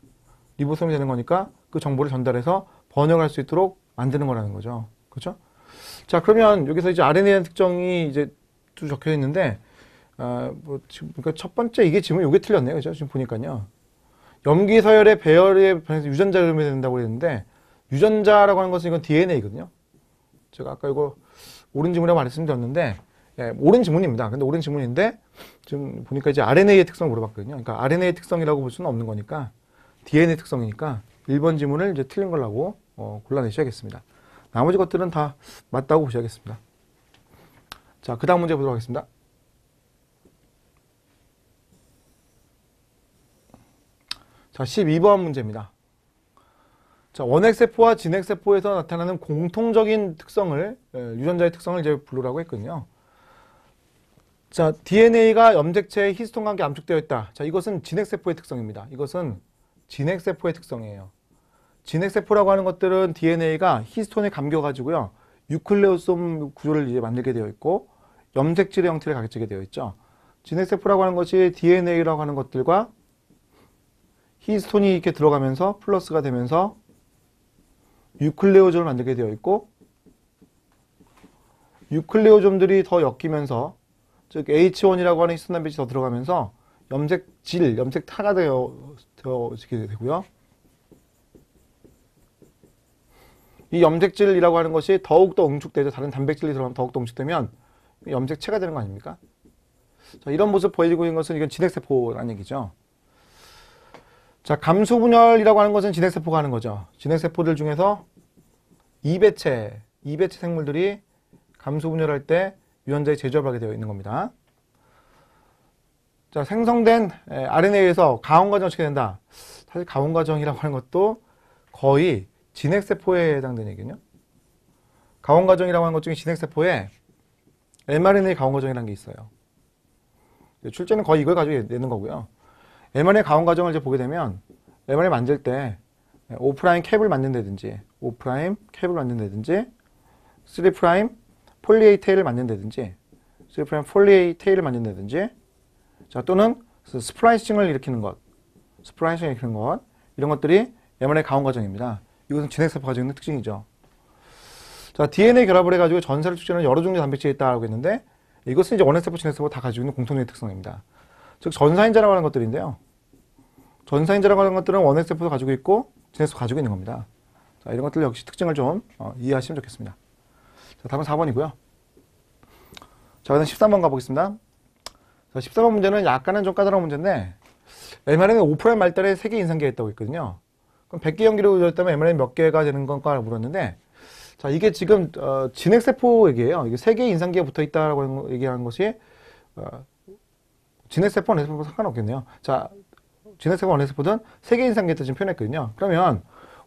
그 정보를 전달해서 번역할 수 있도록 만드는 거라는 거죠. 그렇죠? 자, 그러면 여기서 이제 RNA의 특정이 이제 쭉 적혀 있는데 지금 그러니까 첫 번째 이게 지금 이게 틀렸네요. 그죠? 지금 보니까요. 염기 서열의 배열에 반해서 유전자를 의미해야 된다고 했는데 유전자라고 하는 것은 이건 DNA거든요. 제가 아까 이거 옳은 지문이라고 말씀드렸는데 옳은 지문입니다. 근데 옳은 지문인데 지금 보니까 이제 RNA의 특성을 물어봤거든요. 그러니까 RNA의 특성이라고 볼 수는 없는 거니까 DNA 특성이니까 1번 지문을 이제 틀린 걸라고 골라내셔야겠습니다. 나머지 것들은 다 맞다고 보셔야겠습니다. 자, 그 다음 문제 보도록 하겠습니다. 자, 12번 문제입니다. 자, 원핵세포와 진핵세포에서 나타나는 공통적인 특성을, 유전자의 특성을 이제 부르라고 했거든요. 자, DNA가 염색체의 히스톤과 함께 압축되어 있다. 자, 이것은 진핵세포의 특성입니다. 이것은 진핵세포의 특성이에요. 진핵세포라고 하는 것들은 DNA가 히스톤에 감겨가지고요. 유클레오솜 구조를 이제 만들게 되어 있고, 염색질의 형태를 가지게 되어 있죠. 진핵세포라고 하는 것이 DNA라고 하는 것들과 히스톤이 이렇게 들어가면서 플러스가 되면서 유클레오즘을 만들게 되어 있고 유클레오즘들이 더 엮이면서 즉 H1이라고 하는 히스톤 단백질이 더 들어가면서 염색질, 염색타가 되어지게 되고요. 이 염색질이라고 하는 것이 더욱더 응축되죠. 다른 단백질이 들어가면 더욱더 응축되면 염색체가 되는 거 아닙니까? 자, 이런 모습 보여지고 있는 것은 이건 진핵세포라는 얘기죠. 자, 감수분열이라고 하는 것은 진핵세포가 하는 거죠. 진핵세포들 중에서 이배체 생물들이 감수분열할 때 유전자에 제조하게 되어 있는 겁니다. 자, 생성된 RNA에서 가온과정을 시켜야 된다. 사실 가온과정이라고 하는 것도 거의 진핵세포에 해당되는 얘기거든요. 가온과정이라고 하는 것 중에 진핵세포에 mRNA 가온과정이라는 게 있어요. 출제는 거의 이걸 가지고 내는 거고요. mRNA 가온 과정을 이제 보게 되면 mRNA 만들 때 O' 캡을 만든다든지 3' 폴리에이 테일을 만든다든지 3' 폴리에이 테일을 만든다든지 자, 또는 스플라이싱을 일으키는 것 이런 것들이 mRNA 가온 과정입니다. 이것은 진핵세포가 가지고 있는 특징이죠. 자, DNA 결합을 해가지고 전사를 축제하는 여러 종류의 단백질이 있다고 했는데 이것은 이제 원핵세포, 진핵세포 다 가지고 있는 공통적인 특성입니다. 즉 전사인자라고 하는 것들인데요. 전사인자라고 하는 것들은 원핵세포도 가지고 있고 진핵세포도 가지고 있는 겁니다. 자, 이런 것들 역시 특징을 좀 이해하시면 좋겠습니다. 자, 답은 4번이고요. 자, 그다음 13번 가보겠습니다. 자, 13번 문제는 약간은 좀 까다로운 문제인데 mRNA 5' 말달에 3개 인상계가 있다고 했거든요. 그럼 100개 연기로 이루어졌다면 mRNA 몇 개가 되는 건가 물었는데 자, 이게 지금 진핵세포 얘기예요. 이게 3개의 인상계가 붙어 있다라고 얘기하는 것이 진핵세포, 원핵세포 상관없겠네요. 자, 진핵세포, 원핵세포든 3개 인상계를 지금 표현했거든요. 그러면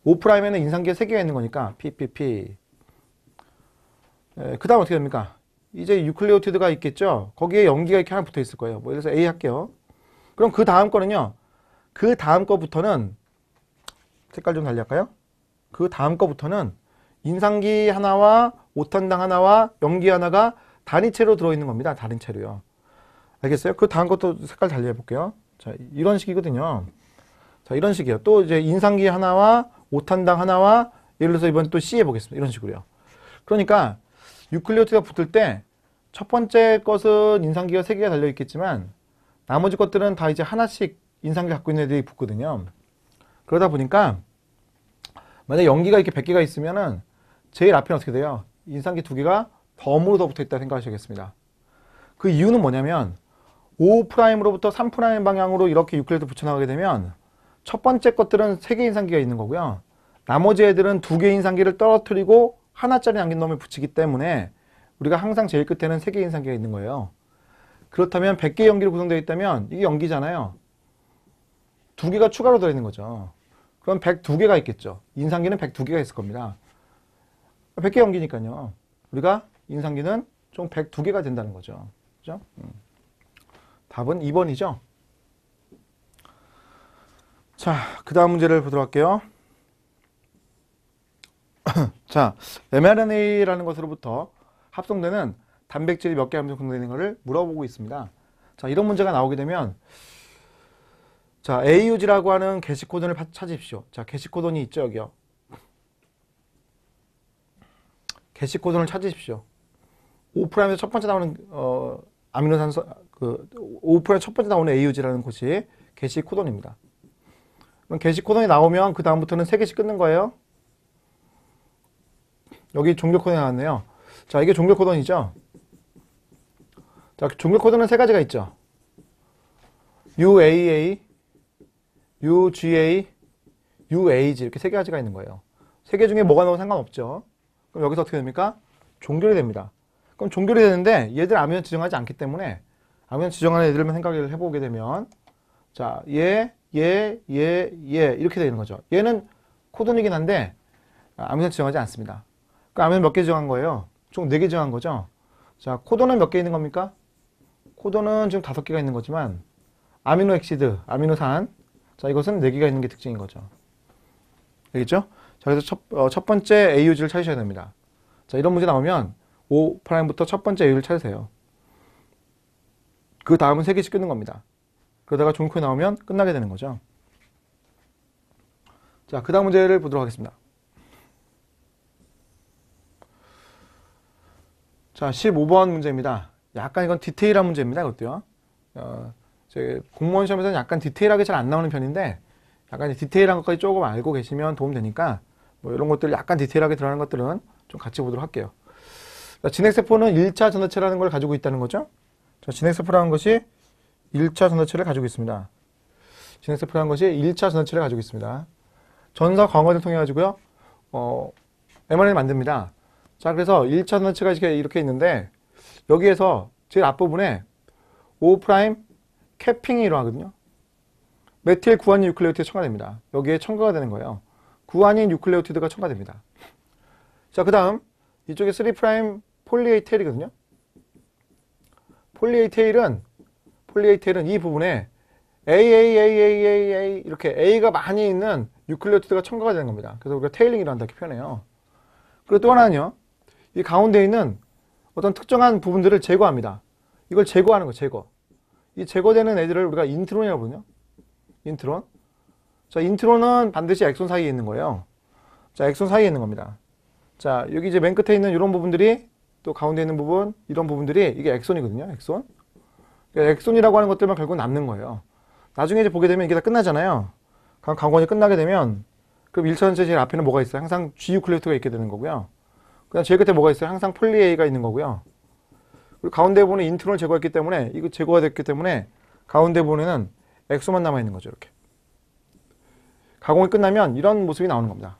5'에는 인상계 3개가 있는 거니까 PPP. 그 다음 어떻게 됩니까? 이제 유클레오티드가 있겠죠? 거기에 염기가 이렇게 하나 붙어 있을 거예요. 뭐 예를 들어서 A 할게요. 그럼 그 다음 거는요. 그 다음 거부터는 색깔 좀 달리할까요? 그 다음 거부터는 인상기 하나와 오탄당 하나와 염기 하나가 단위체로 들어있는 겁니다. 단위체로요. 알겠어요? 그 다음 것도 색깔 달리 해볼게요. 자, 이런 식이거든요. 자, 이런 식이에요. 또 이제 인상기 하나와 오탄당 하나와 예를 들어서 이번 또 C 해보겠습니다. 이런 식으로요. 그러니까 유클레오티드가 붙을 때 첫 번째 것은 인상기가 3개가 달려있겠지만 나머지 것들은 다 이제 하나씩 인상기 갖고 있는 애들이 붙거든요. 그러다 보니까 만약 연기가 이렇게 100개가 있으면은 제일 앞에는 어떻게 돼요? 인상기 2개가 덤으로 더 붙어 있다 생각하셔야겠습니다. 그 이유는 뭐냐면 5'으로부터 3' 방향으로 이렇게 유클리드 붙여나가게 되면 첫 번째 것들은 3개 인상기가 있는 거고요. 나머지 애들은 2개 인상기를 떨어뜨리고 하나짜리 남긴 놈에 붙이기 때문에 우리가 항상 제일 끝에는 3개 인상기가 있는 거예요. 그렇다면 100개의 연기로 구성되어 있다면 이게 연기잖아요. 2개가 추가로 들어있는 거죠. 그럼 102개가 있겠죠. 인상기는 102개가 있을 겁니다. 100개 연기니까요. 우리가 인상기는 총 102개가 된다는 거죠. 그죠? 답은 2번이죠. 자, 그 다음 문제를 보도록 할게요. 자, mRNA라는 것으로부터 합성되는 단백질이 몇 개 합성되는 것을 물어보고 있습니다. 자, 이런 문제가 나오게 되면 자, AUG라고 하는 게시 코돈을 찾으십시오. 자, 게시 코돈이 있죠, 여기요. 게시 코돈을 찾으십시오. 5'에서 첫 번째 나오는 아미노산소 5'에 첫 번째 나오는 AUG라는 곳이 게시 코돈입니다. 그럼 게시 코돈이 나오면 그 다음부터는 3개씩 끊는 거예요. 여기 종결 코돈이 나왔네요. 자, 이게 종결 코돈이죠. 자, 종결 코돈은 3가지가 있죠. UAA, UGA, UAG 이렇게 3가지가 있는 거예요. 3개 중에 뭐가 나오면 상관없죠. 그럼 여기서 어떻게 됩니까? 종결이 됩니다. 그럼 종결이 되는데 얘들 아미노 지정하지 않기 때문에 아미노 지정하는 애들만 생각을 해보게 되면 자, 얘 이렇게 되는 거죠. 얘는 코돈이긴 한데 아미노 지정하지 않습니다. 그 아미노 몇 개 지정한 거예요? 총 4개 지정한 거죠. 자, 코돈은 몇 개 있는 겁니까? 코돈은 지금 5개가 있는 거지만 아미노 액시드, 아미노산 자, 이것은 4개가 있는 게 특징인 거죠. 알겠죠? 자, 그래서 첫 번째 AUG를 찾으셔야 됩니다. 자, 이런 문제 나오면 5'부터 첫 번째 AUG를 찾으세요. 그 다음은 3개씩 끊는 겁니다. 그러다가 종코에 나오면 끝나게 되는 거죠. 자, 그 다음 문제를 보도록 하겠습니다. 자, 15번 문제입니다. 약간 이건 디테일한 문제입니다. 이것도요. 제 공무원 시험에서는 약간 디테일하게 잘 안 나오는 편인데 약간 디테일한 것까지 조금 알고 계시면 도움되니까 뭐 이런 것들 약간 디테일하게 들어가는 것들은 좀 같이 보도록 할게요. 자, 진핵세포는 1차 전도체라는 걸 가지고 있다는 거죠. 자, 진핵세포라는 것이 1차 전도체를 가지고 있습니다. 진핵세포라는 것이 1차 전도체를 가지고 있습니다. 전사 광원을 통해 가지고요. mRNA를 만듭니다. 자, 그래서 1차 전도체가 이렇게 있는데 여기에서 제일 앞부분에 5' 캐핑이 일어나거든요. 메틸 구아닌 뉴클레오티드가 첨가됩니다. 여기에 첨가가 되는 거예요. 구아닌 뉴클레오티드가 첨가됩니다. 자, 그 다음 이쪽에 3' 폴리에이 테일이거든요. 폴리에이 테일은 이 부분에 A 이렇게 A가 많이 있는 뉴클레오티드가 첨가가 되는 겁니다. 그래서 우리가 테일링이라고 한다 이렇게 표현해요. 그리고 또 하나는요. 이 가운데 있는 어떤 특정한 부분들을 제거합니다. 이걸 제거하는 거 제거. 이 제거되는 애들을 우리가 인트론이라고 부르거든요. 인트론. 자, 인트론은 반드시 엑손 사이에 있는 거예요. 자, 엑손 사이에 있는 겁니다. 자, 여기 이제 맨 끝에 있는 이런 부분들이 또 가운데 있는 부분, 이런 부분들이 이게 엑손이거든요. 엑손. 그러니까 엑손이라고 하는 것들만 결국 남는 거예요. 나중에 이제 보게 되면 이게 다 끝나잖아요. 강권이 끝나게 되면 그럼 1차 전체 제일 앞에는 뭐가 있어요? 항상 G 유클레오티드가 있게 되는 거고요. 그다음 제일 끝에 뭐가 있어요? 항상 폴리A가 있는 거고요. 그리고 가운데 부분에 인트론을 제거했기 때문에 이거 제거가 됐기 때문에 가운데 부분에는 엑소만 남아 있는 거죠. 이렇게 가공이 끝나면 이런 모습이 나오는 겁니다.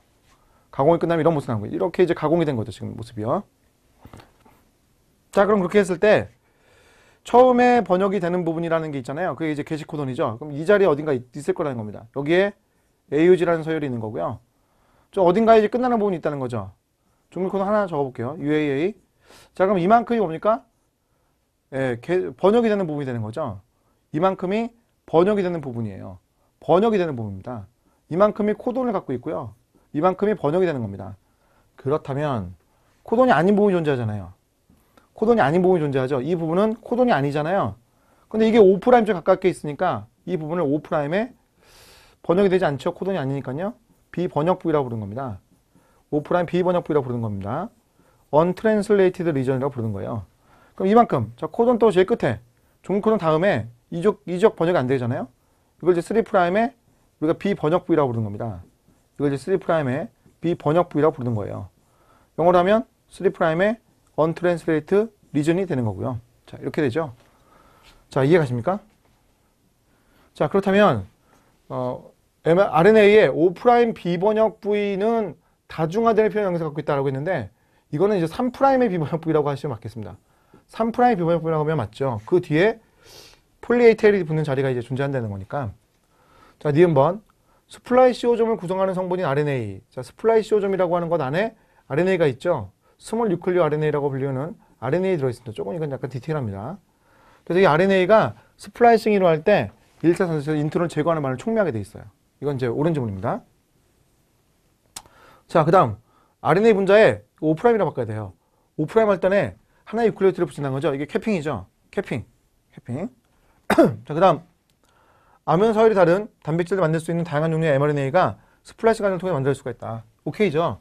가공이 끝나면 이런 모습이 나오는 거예요. 이렇게 이제 가공이 된 거죠. 지금 모습이요. 자, 그럼 그렇게 했을 때 처음에 번역이 되는 부분이라는 게 있잖아요. 그게 이제 게시 코돈이죠. 그럼 이 자리에 어딘가 있을 거라는 겁니다. 여기에 AUG라는 서열이 있는 거고요. 저 어딘가에 이제 끝나는 부분이 있다는 거죠. 종류 코드 하나 적어볼게요. UAA. 자, 그럼 이만큼이 뭡니까? 예, 번역이 되는 부분이 되는 거죠. 이만큼이 번역이 되는 부분이에요. 번역이 되는 부분입니다. 이만큼이 코돈을 갖고 있고요. 이만큼이 번역이 되는 겁니다. 그렇다면 코돈이 아닌 부분이 존재하잖아요. 코돈이 아닌 부분이 존재하죠. 이 부분은 코돈이 아니잖아요. 근데 이게 5'좀 가깝게 있으니까 이 부분을 5'에 번역이 되지 않죠. 코돈이 아니니까요. 비번역 부위라고 부르는 겁니다. 5' 비번역 부위라고 부르는 겁니다. untranslated region이라고 부르는 거예요. 그럼 이만큼, 자, 코돈 또 제일 끝에, 종료 코돈 다음에 이적 번역이 안 되잖아요. 이걸 이제 3'에 우리가 비번역 부위라고 부르는 겁니다. 이걸 이제 3'에 비번역 부위라고 부르는 거예요. 영어로 하면 3'의 untranslated region이 되는 거고요. 자, 이렇게 되죠. 자, 이해가십니까? 자, 그렇다면 RNA의 5' 비번역 부위는 다중화되는 표현 영역에서 갖고 있다고 했는데 이거는 이제 3'의 비번역 부위라고 하시면 맞겠습니다. 3'의 비번역 부위라고 하면 맞죠. 그 뒤에 폴리A 테일이 붙는 자리가 이제 존재한다는 거니까. 자, 니은번 스플라이시오점을 구성하는 성분인 RNA. 자, 스플라이시오점이라고 하는 것 안에 RNA가 있죠. 스몰 뉴클리오 RNA라고 불리는 RNA 들어있습니다. 조금 이건 약간 디테일합니다. 그래서 이 RNA가 스플라이싱 이루어할 때 1차 선에서 인트론을 제거하는 말을 촉매하게 돼 있어요. 이건 이제 옳은 지문입니다. 자, 그 다음 RNA 분자에 5'이라고 바꿔야 돼요. 5' 할 때는 하나의 유클리오티드를 붙인다는 거죠. 이게 캐핑이죠. 캐핑. 자, 그 다음 암연 서열이 다른 단백질을 만들 수 있는 다양한 종류의 mRNA가 스플라이싱 과정을 통해 만들 수가 있다. 오케이죠.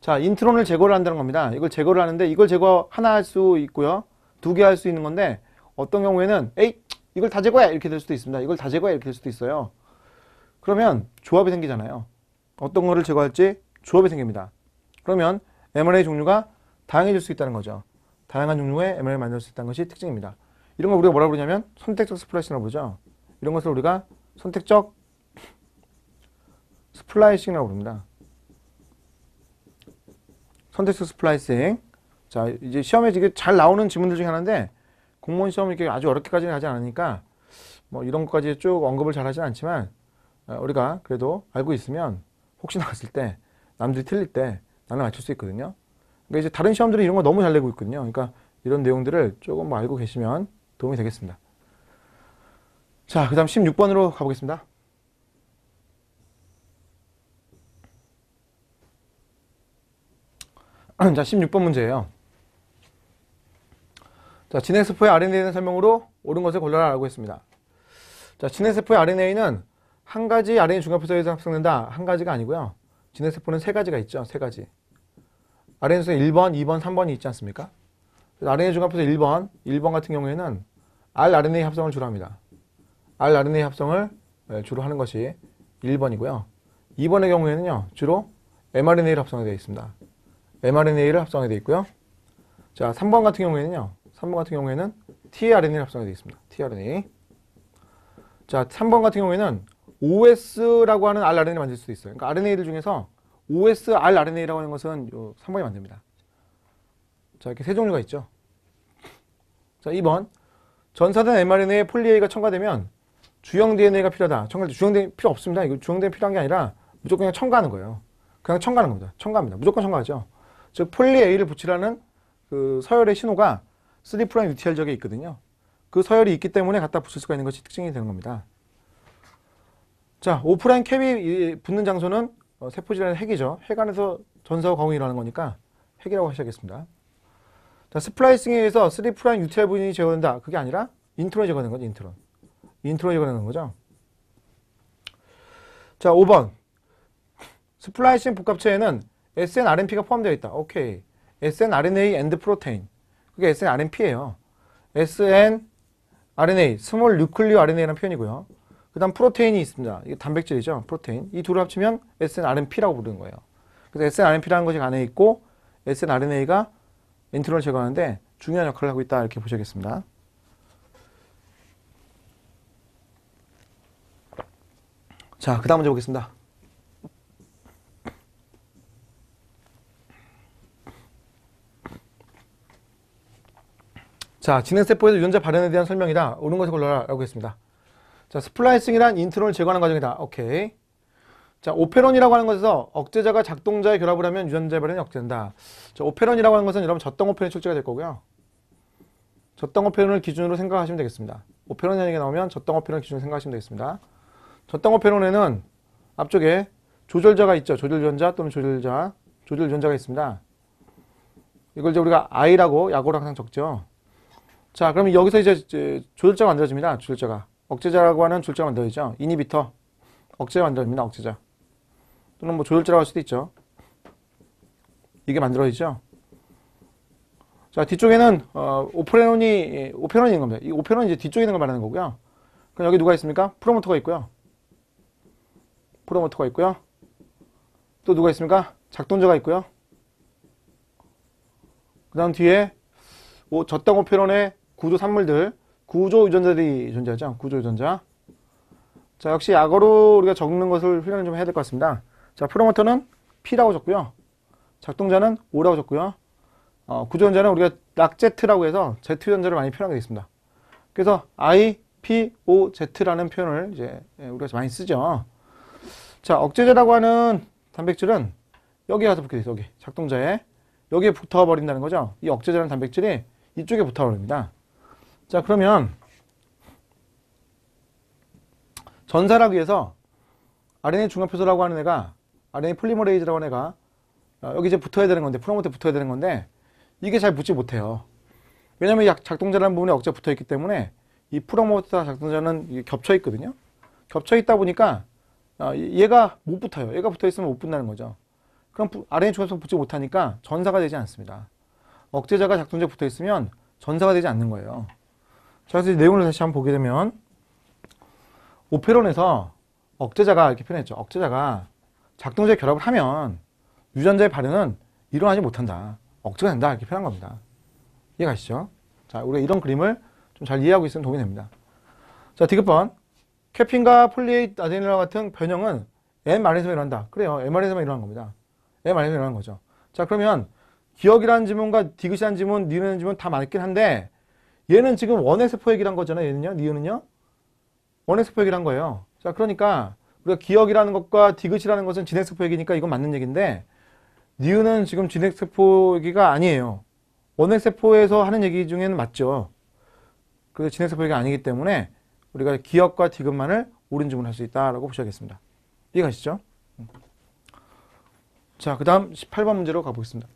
자, 인트론을 제거를 한다는 겁니다. 이걸 제거를 하는데 이걸 제거 하나 할 수 있고요. 2개 할 수 있는 건데 어떤 경우에는 에이 이걸 다 제거해 이렇게 될 수도 있습니다. 이걸 다 제거해 이렇게 될 수도 있어요. 그러면 조합이 생기잖아요. 어떤 거를 제거할지 조합이 생깁니다. 그러면 mRNA 종류가 다양해질 수 있다는 거죠. 다양한 종류의 mRNA를 만들 수 있다는 것이 특징입니다. 이런 걸 우리가 뭐라고 부르냐면 선택적 스플라이싱이라고 부르죠. 이런 것을 우리가 선택적 스플라이싱이라고 부릅니다. 선택적 스플라이싱. 자, 이제 시험에 이게 잘 나오는 지문들 중에 하나인데 공무원 시험 이렇게 아주 어렵게까지는 하지 않으니까 뭐 이런 것까지 쭉 언급을 잘 하진 않지만 우리가 그래도 알고 있으면 혹시 나왔을 때 남들이 틀릴 때 나는 맞출 수 있거든요. 그러니까 이제 다른 시험들이 이런 거 너무 잘 내고 있거든요. 그러니까 이런 내용들을 조금 뭐 알고 계시면 도움이 되겠습니다. 자, 그 다음 16번으로 가보겠습니다. 자, 16번 문제예요. 자, 진행세포의 RNA에 대한 설명으로 옳은 것을 골라라라고 했습니다. 자, 진행세포의 RNA는 한 가지 RNA 중합표소에서 합성된다. 한 가지가 아니고요. 진행세포는 세 가지가 있죠. 세 가지. RNA에서 1번, 2번, 3번이 있지 않습니까? RNA 중합표소 1번 같은 경우에는 rRNA 합성을 주로 합니다. rRNA 합성을 주로 하는 것이 1번이고요. 2번의 경우에는요, 주로 mRNA를 합성하게 되어 있습니다. mRNA를 합성하게 되어 있고요. 자, 3번 같은 경우에는 tRNA를 합성하게 되어 있습니다. tRNA. 자, 3번 같은 경우에는 OS라고 하는 rRNA를 만들 수도 있어요. 그러니까 RNA들 중에서 OS rRNA라고 하는 것은 요 3번이 만듭니다. 자, 이렇게 세 종류가 있죠. 자, 2번. 전사된 mRNA에 폴리A가 첨가되면 주형 DNA가 필요하다. 주형 DNA 필요 없습니다. 이거 주형 DNA 필요한 게 아니라 무조건 그냥 첨가하는 거예요. 그냥 첨가하는 겁니다. 첨가합니다. 무조건 첨가하죠. 즉, 폴리A를 붙이라는 그 서열의 신호가 3' UTR 지역에 있거든요. 그 서열이 있기 때문에 갖다 붙일 수가 있는 것이 특징이 되는 겁니다. 자, 5' 캡이 붙는 장소는 세포질환의 핵이죠. 핵 안에서 전사와 과공이 일어나는 거니까 핵이라고 하셔야겠습니다. 자, 스플라이싱에 의해서 3' UTR 부분이 제거된다. 그게 아니라 인트론이 제거되는 거죠. 인트론이 제거되는 거죠. 자, 5번. 스플라이싱 복합체에는 snRNP가 포함되어 있다. 오케이. snRNA and protein. 그게 snRNP예요. snRNA, 스몰 뉴클리오 RNA라는 표현이고요. 그 다음 프로테인이 있습니다. 이게 단백질이죠. 프로테인. 이 둘을 합치면 snRNP라고 부르는 거예요. 그래서 snRNP라는 것이 안에 있고 snRNA가 인트론을 제거하는데 중요한 역할을 하고 있다. 이렇게 보셔야겠습니다. 자, 그 다음 문제 보겠습니다. 자, 진행세포에서 유전자 발현에 대한 설명이다. 옳은 것을 골라라 라고 했습니다. 자, 스플라이싱이란 인트론을 제거하는 과정이다. 오케이. 자, 오페론이라고 하는 것에서 억제자가 작동자에 결합을 하면 유전자 발현이 억제된다. 자, 오페론이라고 하는 것은 여러분 젖당 오페론이 출제가 될 거고요. 젖당 오페론을 기준으로 생각하시면 되겠습니다. 오페론이라는 얘기가 나오면 젖당 오페론을 기준으로 생각하시면 되겠습니다. 젖당 오페론에는 앞쪽에 조절자가 있죠. 조절유전자 또는 조절유전자가 있습니다. 이걸 이제 우리가 I라고 약어로 항상 적죠. 자, 그러면 여기서 이제 조절자가 만들어집니다. 조절자가. 억제자라고 하는 조절자가 만들어지죠. 이니비터. 억제가 만들어집니다. 억제자. 또는 뭐 조절자라고 할 수도 있죠. 이게 만들어지죠. 자, 뒤쪽에는 오페론이 있는 겁니다. 이 오페론이 이제 뒤쪽에 있는 걸 말하는 거고요. 그럼 여기 누가 있습니까? 프로모터가 있고요. 또 누가 있습니까? 작동자가 있고요. 그 다음 뒤에 저땅 오페론의 구조 산물들, 구조 유전자들이 존재하죠. 구조 유전자. 자, 역시 약어로 우리가 적는 것을 훈련을 좀 해야 될 것 같습니다. 자, 프로모터는 P라고 적고요. 작동자는 O라고 적고요. 구조 유전자는 우리가 락Z라고 해서 Z 유전자를 많이 표현하게 되어 있습니다. 그래서 I, P, O, Z라는 표현을 이제 우리가 많이 쓰죠. 자, 억제제라고 하는 단백질은 여기에 가서 붙게 돼 있어요. 여기 작동자에 여기에 붙어버린다는 거죠. 이 억제제라는 단백질이 이쪽에 붙어버립니다. 자, 그러면 전사를 위해서 RNA 중합효소라고 하는 애가 RNA 폴리머레이즈라고 하는 애가 여기 이제 붙어야 되는 건데 프로모터에 붙어야 되는 건데 이게 잘 붙지 못해요. 왜냐면 이 작동자라는 부분에 억제가 붙어 있기 때문에 이 프로모터와 작동자는 겹쳐 있거든요. 겹쳐 있다 보니까 얘가 못 붙어요. 얘가 붙어 있으면 못 붙는다는 거죠. 그럼 RNA 중합효소 붙지 못하니까 전사가 되지 않습니다. 억제자가 작동자에 붙어 있으면 전사가 되지 않는 거예요. 자, 그래서 이 내용을 다시 한번 보게 되면 오페론에서 억제자가 이렇게 표현했죠. 억제자가 작동자에 결합을 하면 유전자의 발현은 일어나지 못한다. 억제가 된다. 이렇게 표현한 겁니다. 이해가시죠? 자, 우리가 이런 그림을 좀 잘 이해하고 있으면 도움이 됩니다. 자, 디귿번. 캐핀과 폴리에이트 아데니와 같은 변형은 mRNA에서만 일어난다. 그래요. mRNA에서만 일어나는 겁니다. mRNA에서 일어나는 거죠. 자, 그러면 기억이라는 지문과 디귿이라는 지문, 니은이라는 지문 다 맞긴 한데 얘는 지금 원의 세포액이란 거잖아요. 얘는요. 니은은요. 원의 세포액이란 거예요. 자, 그러니까 우리가 기억이라는 것과 디귿이라는 것은 진핵세포액이니까 이건 맞는 얘기인데 니은은 지금 진핵세포액이가 아니에요. 원핵세포에서 하는 얘기 중에는 맞죠. 그래서 진핵세포액이 아니기 때문에 우리가 기억과 디귿만을 옳은 지문을 할 수 있다라고 보셔야겠습니다. 이해가시죠? 자, 그 다음 18번 문제로 가보겠습니다.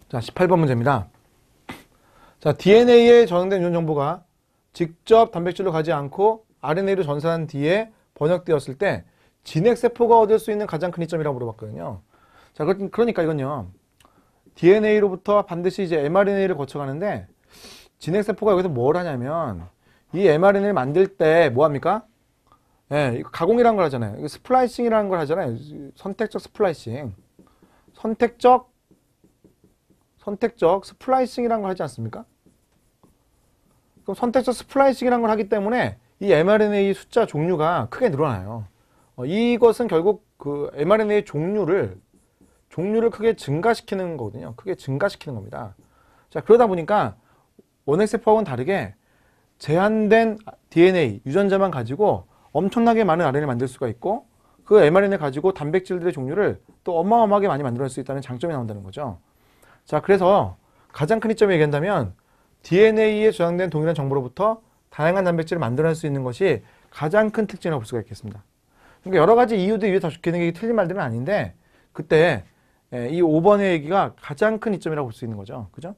자, 18번 문제입니다. 자, DNA에 저장된 유전 정보가 직접 단백질로 가지 않고 RNA로 전산한 뒤에 번역되었을 때 진핵세포가 얻을 수 있는 가장 큰 이점이라고 물어봤거든요. 자, 그러니까 이건요. DNA로부터 반드시 이제 mRNA를 거쳐가는데 진핵세포가 여기서 뭘 하냐면 이 mRNA를 만들 때 뭐 합니까? 예, 가공이라는 걸 하잖아요. 이거 스플라이싱이라는 걸 하잖아요. 선택적 스플라이싱. 선택적 스플라이싱이라는 걸 하지 않습니까? 그럼 선택적 스플라이싱이라는 걸 하기 때문에 이 mRNA 숫자 종류가 크게 늘어나요. 이것은 결국 그 mRNA의 종류를 크게 증가시키는 거거든요. 크게 증가시키는 겁니다. 자, 그러다 보니까 원핵세포하고는 다르게 제한된 DNA, 유전자만 가지고 엄청나게 많은 RNA를 만들 수가 있고 그 mRNA 가지고 단백질들의 종류를 또 어마어마하게 많이 만들 수 있다는 장점이 나온다는 거죠. 자, 그래서 가장 큰 이점을 얘기한다면 DNA에 저장된 동일한 정보로부터 다양한 단백질을 만들어낼 수 있는 것이 가장 큰 특징이라고 볼 수가 있겠습니다. 그러니까 여러 가지 이유들 위해 다 적혀있는 게 틀린 말들은 아닌데 그때 이 5번의 얘기가 가장 큰 이점이라고 볼 수 있는 거죠. 그죠?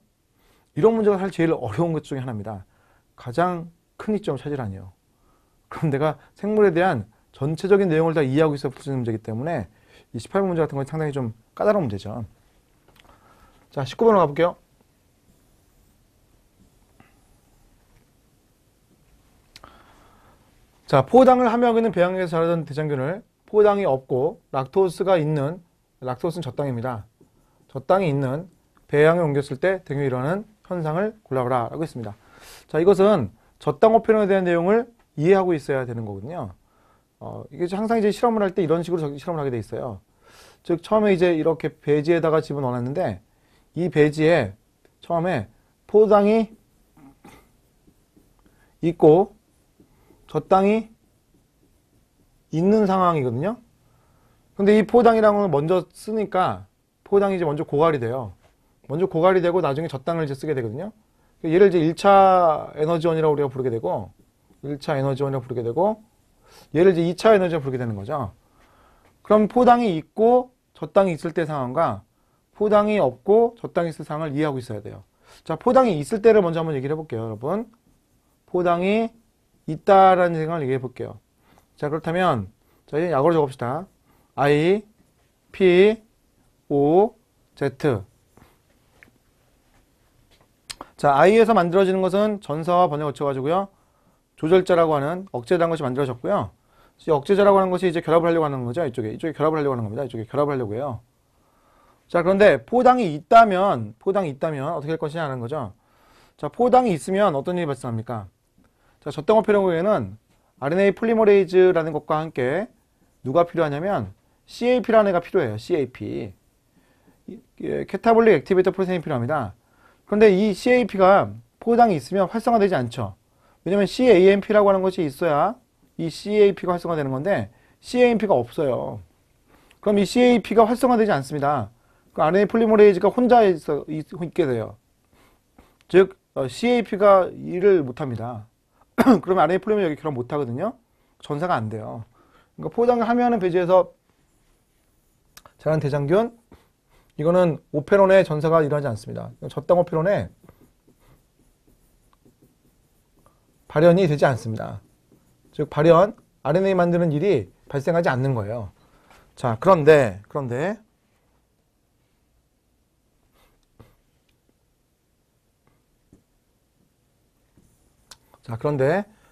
이런 문제가 사실 제일 어려운 것 중에 하나입니다. 가장 큰 이점을 찾으라니요. 그럼 내가 생물에 대한 전체적인 내용을 다 이해하고 있어야 풀 수 있는 문제이기 때문에 이 18번 문제 같은 건 상당히 좀 까다로운 문제죠. 자, 19번으로 가볼게요. 자, 포당을 함유하고 있는 배양액에서 자라던 대장균을 포당이 없고 락토스는 젖당입니다. 젖당이 있는 배양에 옮겼을 때 등에 일어나는 현상을 골라보라 라고 했습니다. 자, 이것은 젖당 오페론에 대한 내용을 이해하고 있어야 되는 거거든요. 이게 항상 이제 실험을 할 때 이런 식으로 실험을 하게 돼 있어요. 즉, 처음에 이제 이렇게 배지에다가 집어넣었는데 이 배지에 처음에 포당이 있고 젖당이 있는 상황이거든요. 근데 이 포당이라는 걸 먼저 쓰니까 포당이 이제 먼저 고갈이 돼요. 먼저 고갈이 되고 나중에 젖당을 이제 쓰게 되거든요. 얘를 이제 1차 에너지원이라고 우리가 부르게 되고 1차 에너지원이라고 부르게 되고 얘를 이제 2차 에너지원 부르게 되는 거죠. 그럼 포당이 있고 젖당이 있을 때 상황과 포당이 없고 젖당이 있을 상황을 이해하고 있어야 돼요. 자, 포당이 있을 때를 먼저 한번 얘기를 해볼게요, 여러분. 포당이 있다라는 생각을 얘기해 볼게요. 자, 그렇다면 자, 이제 약으로 적읍시다. I, P, O, Z. 자, I에서 만들어지는 것은 전사와 번역을 거쳐가지고요. 조절자라고 하는 억제라는 것이 만들어졌고요. 이 억제자라고 하는 것이 이제 결합을 하려고 하는 거죠. 이쪽에 결합을 하려고 하는 겁니다. 이쪽에 결합을 하려고 해요. 자, 그런데 포당이 있다면 어떻게 할 것이냐 하는 거죠. 자, 포당이 있으면 어떤 일이 발생합니까? 자, 저땅어피로그에는 RNA 폴리머레이즈라는 것과 함께 누가 필요하냐면 CAP라는 애가 필요해요. CAP. 캐타볼릭 액티베이터 프로테인이 필요합니다. 그런데 이 CAP가 포당이 있으면 활성화되지 않죠. 왜냐면 CAMP라고 하는 것이 있어야 이 CAP가 활성화되는 건데 CAMP가 없어요. 그럼 이 CAP가 활성화되지 않습니다. 그 RNA 폴리머레이즈가 혼자 있게 돼요. 즉 CAP가 일을 못합니다. 그러면 RNA 폴리머레이즈 여기 결합 못하거든요. 전사가 안 돼요. 그러니까 포당을 하면은 배지에서 자란 대장균, 이거는 오페론의 전사가 일어나지 않습니다. 저땅 오페론의 발현이 되지 않습니다. 즉 발현, RNA 만드는 일이 발생하지 않는 거예요. 자, 그런데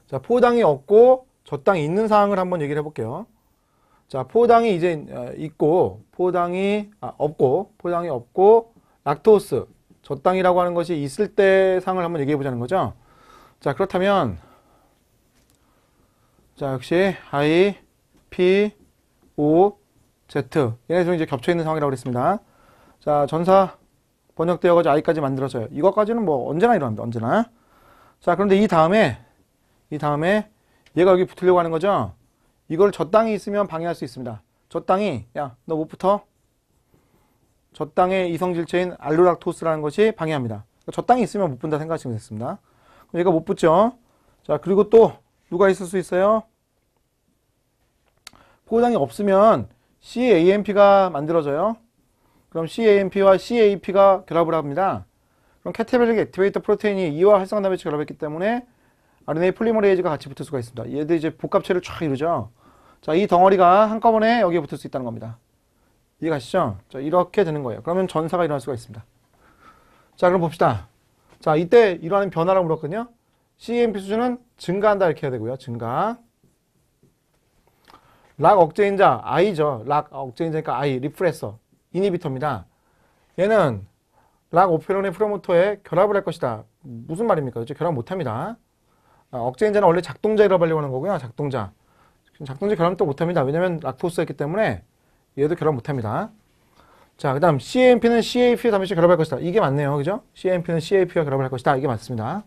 자, 포당이 없고 저땅이 있는 상황을 한번 얘기를 해볼게요. 자, 포당이 이제 있고 포당이 없고 락토스, 저땅이라고 하는 것이 있을 때 상황을 한번 얘기해 보자는 거죠. 자, 그렇다면 자, 역시 I, P, O, Z 얘네들은 이제 겹쳐 있는 상황이라고 그랬습니다. 자, 전사 번역되어 가지고 I까지 만들어져요. 이것까지는 뭐 언제나 일어납니다. 언제나. 자, 그런데 이 다음에 얘가 여기 붙으려고 하는 거죠. 이걸 저땅이 있으면 방해할 수 있습니다. 저땅이 야, 너 못 붙어? 저땅의 이성질체인 알로락토스라는 것이 방해합니다. 저땅이 있으면 못 붙는다 생각하시면 됐습니다. 그럼 얘가 못 붙죠. 자, 그리고 또 누가 있을 수 있어요? 포당이 없으면 CAMP가 만들어져요. 그럼 CAMP와 CAP가 결합을 합니다. 그럼 캐타볼릭 액티베이터 프로테인이 이와 활성화 배치 결합했기 때문에 RNA 폴리머레이즈가 같이 붙을 수가 있습니다. 얘들 이제 복합체를 쫙 이루죠. 자, 이 덩어리가 한꺼번에 여기에 붙을 수 있다는 겁니다. 이해가시죠? 자, 이렇게 되는 거예요. 그러면 전사가 일어날 수가 있습니다. 자, 그럼 봅시다. 자, 이때 일어나는 변화라고 물었거든요. CAMP 수준은 증가한다 이렇게 해야 되고요. 증가. 락 억제인자 I죠. 락 억제인자니까 I, 리프레서, 이니비터입니다. 얘는 락 오페론의 프로모터에 결합을 할 것이다. 무슨 말입니까? 그렇죠? 결합 못합니다. 억제인자는 원래 작동자 결합하려고 하는 거고요. 작동자 결합 또 못합니다. 왜냐면 락토스가 있기 때문에 얘도 결합 못합니다. 자, 그 다음 CAMP는 CAP와 잠시 결합할 것이다. 이게 맞네요. 그죠? CAMP는 CAP와 결합을 할 것이다. 이게 맞습니다.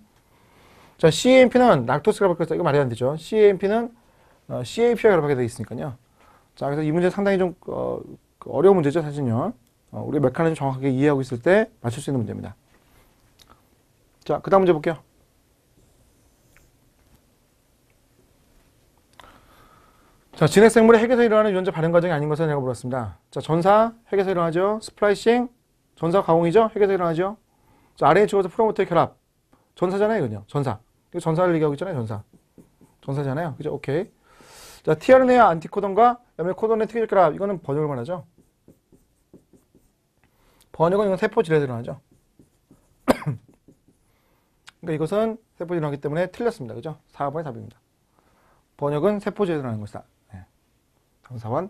자, CAMP는 락토스 결합할 것이다. 이거 말이 안 되죠. CAMP는 CAP와 결합하게 되어 있으니까요. 자, 그래서 이 문제 상당히 좀 어려운 문제죠. 사실은요. 우리 메커니즘 정확하게 이해하고 있을 때 맞출 수 있는 문제입니다. 자, 그 다음 문제 볼게요. 자, 진핵생물의 핵에서 일어나는 유전자 발현 과정이 아닌 것은 내가 물었습니다. 자, 전사, 핵에서 일어나죠. 스플라이싱, 전사 가공이죠. 핵에서 일어나죠. 자, RNA 죽어서 프로모터의 결합. 전사잖아요, 이건요. 전사. 이거 전사를 얘기하고 있잖아요, 전사. 전사잖아요. 그죠? 오케이. 자, tRNA와 안티코던과 그다음에 코돈의 특이적 결합. 이거는 번역을 말하죠. 번역은 이건 세포질에서 일어나죠. 그러니까 이것은 세포질에 일어나기 때문에 틀렸습니다. 그죠? 4번이 답입니다. 번역은 세포질에서 일어나는 것이다. 네. 다음 4번.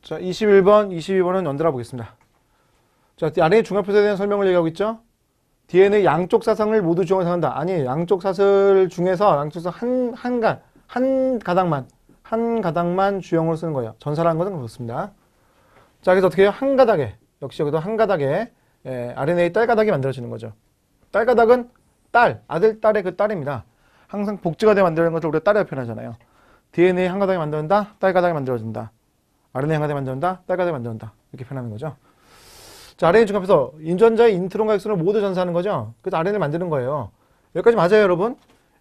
자, 21번, 22번은 연달아 보겠습니다. 자, RNA 중합표소에 대한 설명을 얘기하고 있죠. DNA 양쪽 사상을 모두 중화상한다. 아니, 양쪽 사슬 중에서 한 가닥만 주형으로 쓰는 거예요. 전사라는 것은 그렇습니다. 자, 그래서 어떻게 해요? 한 가닥에, 역시 여기도 한 가닥에 RNA 딸가닥이 만들어지는 거죠. 딸가닥은 아들, 딸의 그 딸입니다. 항상 복제가 돼 만드는 것을 우리가 딸이라고 표현하잖아요. DNA 한 가닥에 만든다, 딸가닥이 만들어진다. RNA 한 가닥에 만든다, 딸가닥이 만든다. 이렇게 표현하는 거죠. 자, RNA 중합에서 인전자의 인트론과 엑선을 모두 전사하는 거죠. 그래서 RNA를 만드는 거예요. 여기까지 맞아요, 여러분?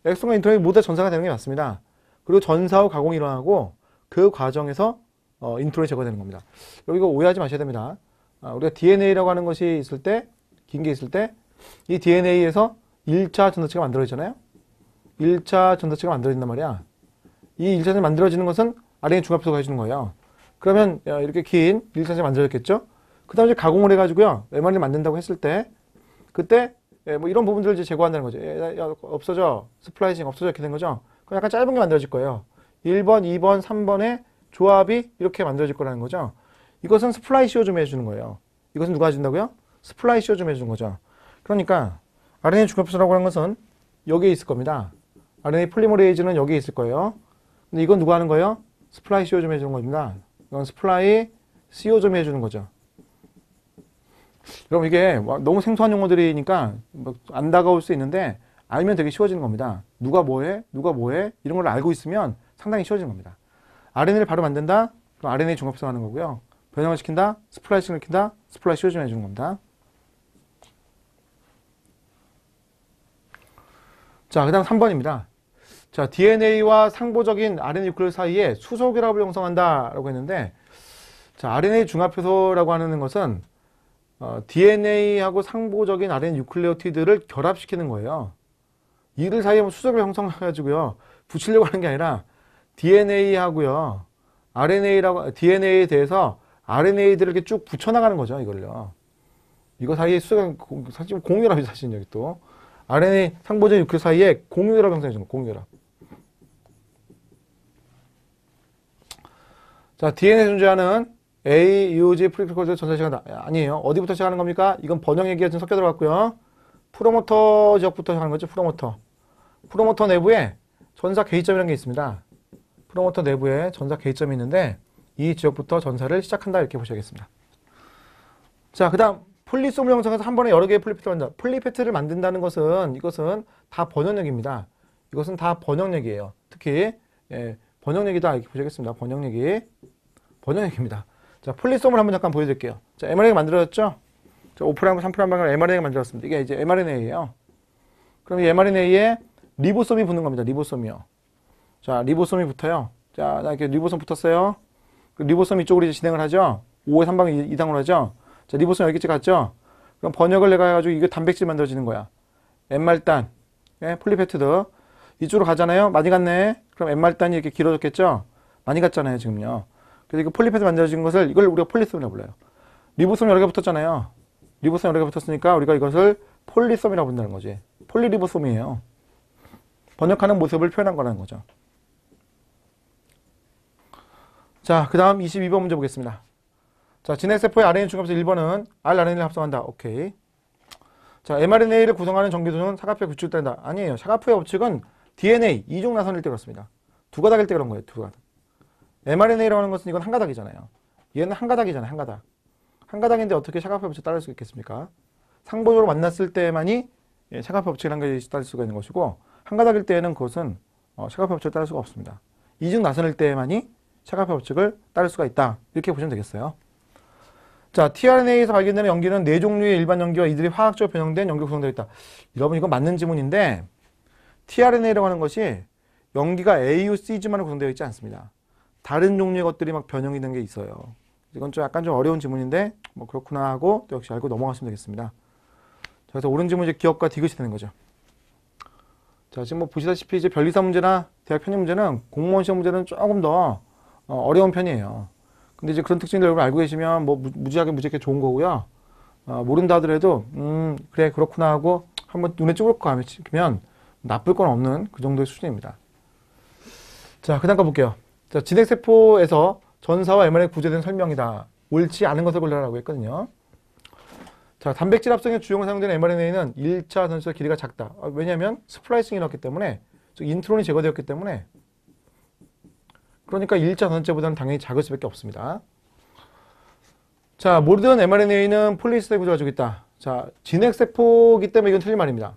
엑선과 인트론이 모두 전사가 되는 게 맞습니다. 그리고 전사 후 가공이 일어나고 그 과정에서 인트론이 제거되는 겁니다. 여기 이거 오해하지 마셔야 됩니다. 우리가 DNA라고 하는 것이 있을 때, 긴 게 있을 때, 이 DNA에서 1차 전사체가 만들어지잖아요? 1차 전사체가 만들어진단 말이야. 이 1차 전사체가 만들어지는 것은 RNA 중합표소가 해주는 거예요. 그러면 이렇게 긴 일차전이 만들어졌겠죠. 그 다음에 이제 가공을 해가지고요. mRNA 만든다고 했을 때 그때 뭐 이런 부분들을 이제 제거한다는 거죠. 야, 없어져. 스플라이싱 없어져. 이렇게 된 거죠. 그럼 약간 짧은 게 만들어질 거예요. 1번, 2번, 3번의 조합이 이렇게 만들어질 거라는 거죠. 이것은 스플라이시오즘을 해주는 거예요. 이것은 누가 해준다고요? 스플라이시오즘을 해주는 거죠. 그러니까 RNA 중합소라고 하는 것은 여기에 있을 겁니다. RNA 폴리머레이즈는 여기에 있을 거예요. 근데 이건 누가 하는 거예요? 스플라이시오즘 해주는 겁니다. 이건 스플라이시오즘 해주는 거죠. 여러분 이게 너무 생소한 용어들이니까 안 다가올 수 있는데 알면 되게 쉬워지는 겁니다. 누가 뭐해? 누가 뭐해? 이런 걸 알고 있으면 상당히 쉬워지는 겁니다. RNA를 바로 만든다? 그럼 RNA 중합성 하는 거고요. 변형을 시킨다? 스플라이싱을 시킨다? 스플라이시오즘 해주는 겁니다. 자, 그 다음 3번입니다. 자, DNA와 상보적인 RNA 뉴클레오티드 사이에 수소결합을 형성한다 라고 했는데, 자, RNA 중합효소라고 하는 것은 DNA하고 상보적인 RNA 뉴클레오티드를 결합시키는 거예요. 이들 사이에 뭐 수소를 형성해가지고요, 붙이려고 하는 게 아니라 DNA하고요, DNA에 대해서 RNA들을 이렇게 쭉 붙여나가는 거죠, 이걸요. 이거 사이에 수소가, 사실 공유결합이 사실 여기 또. RNA 상보적 뉴클레오티드 사이에 공유결합 형성해주는 거, 공유결합. 자, DNA에 존재하는 A, UG, 프리피콜즈 전사 시간 아니에요. 어디부터 시작하는 겁니까? 이건 번역 얘기가 좀 섞여 들어갔고요. 프로모터 지역부터 시작하는 거죠. 프로모터. 프로모터 내부에 전사 개이점이라는 게 있습니다. 프로모터 내부에 전사 개이점이 있는데 이 지역부터 전사를 시작한다 이렇게 보셔야겠습니다. 자, 그 다음 폴리소물 형성해서 한 번에 여러 개의 폴리페트를 만든다. 폴리페트를 만든다는 것은 이것은 다 번역력입니다. 이것은 다 번역력이에요. 특히 번역력이다 이렇게 보셔야겠습니다. 번역력입니다. 자, 폴리소물 한번 잠깐 보여드릴게요. 자, mRNA가 만들어졌죠? 자, 5'하고 3'한 방울 mRNA가 만들었습니다. 이게 이제 mRNA예요. 그럼 이 mRNA에 리보솜이 붙는 겁니다. 리보솜이요. 자, 리보솜이 붙어요. 자, 이렇게 리보솜 붙었어요. 리보솜 이쪽으로 이제 진행을 하죠. 5에 3방울 2당으로 하죠. 자, 리보솜 여기까지 갔죠? 그럼 번역을 내가 해가지고 이게 단백질 만들어지는 거야. mR단, 폴리페트드. 이쪽으로 가잖아요. 많이 갔네. 그럼 mR단이 이렇게 길어졌겠죠? 많이 갔잖아요, 지금요. 그래서 이거 폴리페트 만들어진 것을 이걸 우리가 폴리솜이라고 불러요. 리보솜 여러 개 붙었잖아요. 리보솜 여러 개 붙었으니까 우리가 이것을 폴리솜이라고 부른다는 거지. 폴리리보솜이에요. 번역하는 모습을 표현한 거라는 거죠. 자, 그 다음 22번 문제 보겠습니다. 자, 진핵세포의 RNA 중합에서 1번은 rRNA를 합성한다. 오케이. 자, mRNA를 구성하는 전기도는 사각표에 구축된다. 아니에요. 사각표의 법칙은 DNA, 이중 나선일 때 그렇습니다. 두 가닥일 때 그런 거예요. 두 가닥. mRNA라고 하는 것은 이건 한 가닥이잖아요. 얘는 한 가닥이잖아요. 한 가닥. 한 가닥인데 어떻게 샤가표 법칙을 따를 수 있겠습니까? 상보적으로 만났을 때만이 샤가표 법칙이라는 것이 따를 수가 있는 것이고 한 가닥일 때에는 그것은 샤가표 법칙을 따를 수가 없습니다. 이중 나선일 때만이 샤가표 법칙을 따를 수가 있다. 이렇게 보시면 되겠어요. 자, tRNA에서 발견되는 연기는 네 종류의 일반 연기와 이들이 화학적으로 변형된 연기로 구성되어 있다. 여러분 이건 맞는 지문인데 tRNA라고 하는 것이 연기가 AUCG만으로 구성되어 있지 않습니다. 다른 종류의 것들이 막 변형이 된 게 있어요. 이건 좀 약간 좀 어려운 지문인데 뭐 그렇구나 하고 또 역시 알고 넘어갔으면 되겠습니다. 자, 그래서 옳은 지문 이제 기억과 디귿이 되는 거죠. 자, 지금 뭐 보시다시피 이제 변리사 문제나 대학 편입 문제는 공무원 시험 문제는 조금 더 어려운 편이에요. 근데 이제 그런 특징들 여러분 알고 계시면 뭐 무지하게 좋은 거고요. 모른다 하더라도 그래 그렇구나 하고 한번 눈에 쭈그르고 가면 나쁠 건 없는 그 정도의 수준입니다. 자, 그 다음 거 볼게요. 자, 진핵세포에서 전사와 mRNA 구조된 설명이다. 옳지 않은 것을 골라라고 했거든요. 자, 단백질 합성의 주용으로 사용되는 mRNA는 1차 전체 길이가 작다. 왜냐하면 스플라이싱이 일어났기 때문에, 즉 인트론이 제거되었기 때문에, 그러니까 1차 전체보다는 당연히 작을 수밖에 없습니다. 자, 모든 mRNA는 폴리에스터 구조를 가지고 있다. 자, 진핵세포이기 때문에 이건 틀린 말입니다.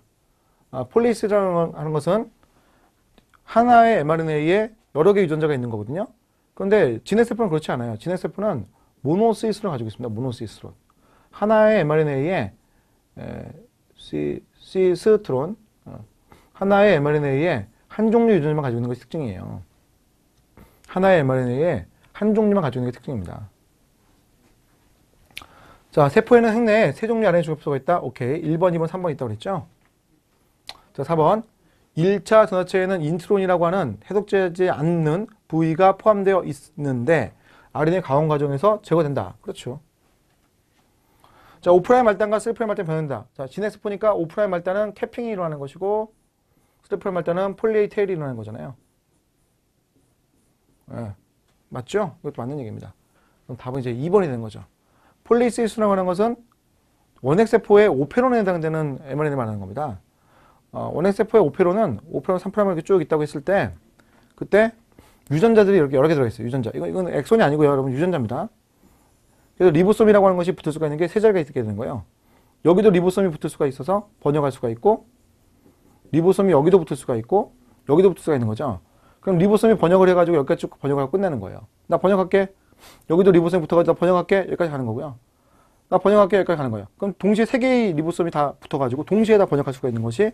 폴리에스터라는 하는 것은 하나의 mRNA에 여러 개의 유전자가 있는 거거든요. 그런데 진핵세포는 그렇지 않아요. 진핵세포는 모노시스론을 가지고 있습니다. 모노시스론. 하나의 mRNA에 시스트론, 하나의 mRNA에 한 종류 유전자만 가지고 있는 것이 특징이에요. 하나의 mRNA에 한 종류만 가지고 있는 게 특징입니다. 자, 세포에는 핵내에 세 종류의 RNA 중합소가 있다. 오케이. 1번, 2번, 3번 있다고 그랬죠? 자, 4번. 1차 전하체에는 인트론이라고 하는 해독되지 않는 부위가 포함되어 있는데 RNA 가공 과정에서 제거된다. 그렇죠. 자, 5' 말단과 3' 말단 변한다. 자, 진엑스 보니까 5' 말단은 캐핑이 일어나는 것이고 3' 말단은 폴리에이 테일이 일어나는 거잖아요. 네. 맞죠? 이것도 맞는 얘기입니다. 그럼 답은 이제 2번이 되는 거죠. 폴리시스라고 하는 것은 원핵세포의 오페론에 해당되는 mRNA를 말하는 겁니다. 원핵세포의 오페론은 3'을 이렇게 쭉 있다고 했을 때 그때 유전자들이 이렇게 여러 개 들어있어요. 유전자. 이건 엑손이 아니고요. 여러분 유전자입니다. 그래서 리보솜이라고 하는 것이 붙을 수가 있는 게 세 자리가 있게 되는 거예요. 여기도 리보솜이 붙을 수가 있어서 번역할 수가 있고 리보솜이 여기도 붙을 수가 있고 여기도 붙을 수가 있는 거죠. 그럼 리보솜이 번역을 해가지고 여기까지 쭉 번역을 하고 끝내는 거예요. 나 번역할게. 여기도 리보솜이 붙어가지고 나 번역할게. 여기까지 가는 거고요. 나 번역할게. 여기까지 가는 거예요. 그럼 동시에 세 개의 리보솜이 다 붙어가지고 동시에 다 번역할 수가 있는 것이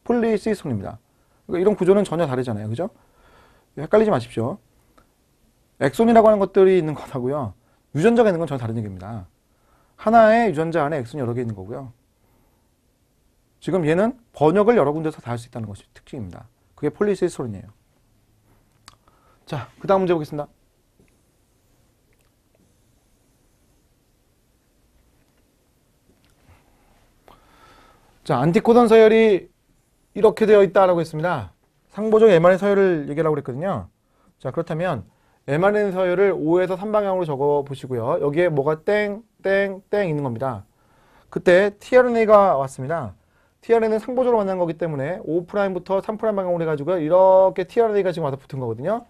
폴리시스톤입니다. 그러니까 이런 구조는 전혀 다르잖아요. 그죠? 헷갈리지 마십시오. 엑손이라고 하는 것들이 있는 거하고요. 유전자가 있는 건 전혀 다른 얘기입니다. 하나의 유전자 안에 엑손이 여러 개 있는 거고요. 지금 얘는 번역을 여러 군데서 다 할 수 있다는 것이 특징입니다. 그게 폴리시스톤이에요. 자, 그 다음 문제 보겠습니다. 자, 안티코돈 서열이 이렇게 되어 있다라고 했습니다. 상보적 mRNA 서열을 얘기하라고 그랬거든요. 자, 그렇다면 mRNA 서열을 5에서 3방향으로 적어 보시고요. 여기에 뭐가 땡, 땡, 땡 있는 겁니다. 그때 tRNA가 왔습니다. tRNA는 상보적으로 만난 거기 때문에 5'부터 3' 방향으로 해가지고 이렇게 tRNA가 지금 와서 붙은 거거든요.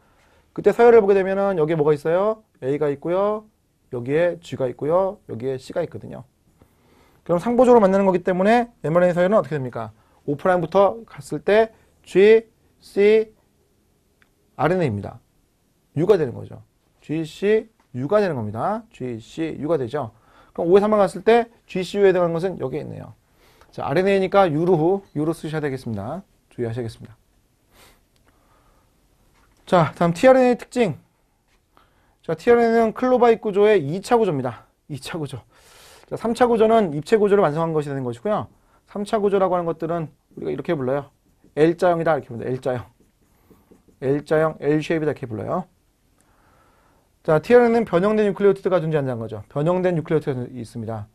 그때 서열을 보게 되면은 여기에 뭐가 있어요? A가 있고요. 여기에 G가 있고요. 여기에 C가 있거든요. 그럼 상보적으로 만나는 거기 때문에 mRNA 서열은 어떻게 됩니까? 5'부터 갔을 때 G, C, RNA입니다. U가 되는 거죠. G, C, U가 되는 겁니다. G, C, U가 되죠. 그럼 5에 3번 갔을 때 G, C, U에 해당하는 것은 여기에 있네요. 자, RNA니까 U로 쓰셔야 되겠습니다. 주의하셔야겠습니다. 자, 다음 tRNA 특징. 자, tRNA는 클로바이드 구조의 2차 구조입니다. 2차 구조. 자, 3차 구조는 입체 구조를 완성한 것이 되는 것이고요. 3차 구조라고 하는 것들은 우리가 이렇게 불러요. L자형이다 이렇게 불러요. L자형. L자형, L-쉐입이다 이렇게 불러요. 자, tRNA는 변형된 뉴클레오티드가 존재한다는 거죠. 변형된 뉴클레오티드가 있습니다.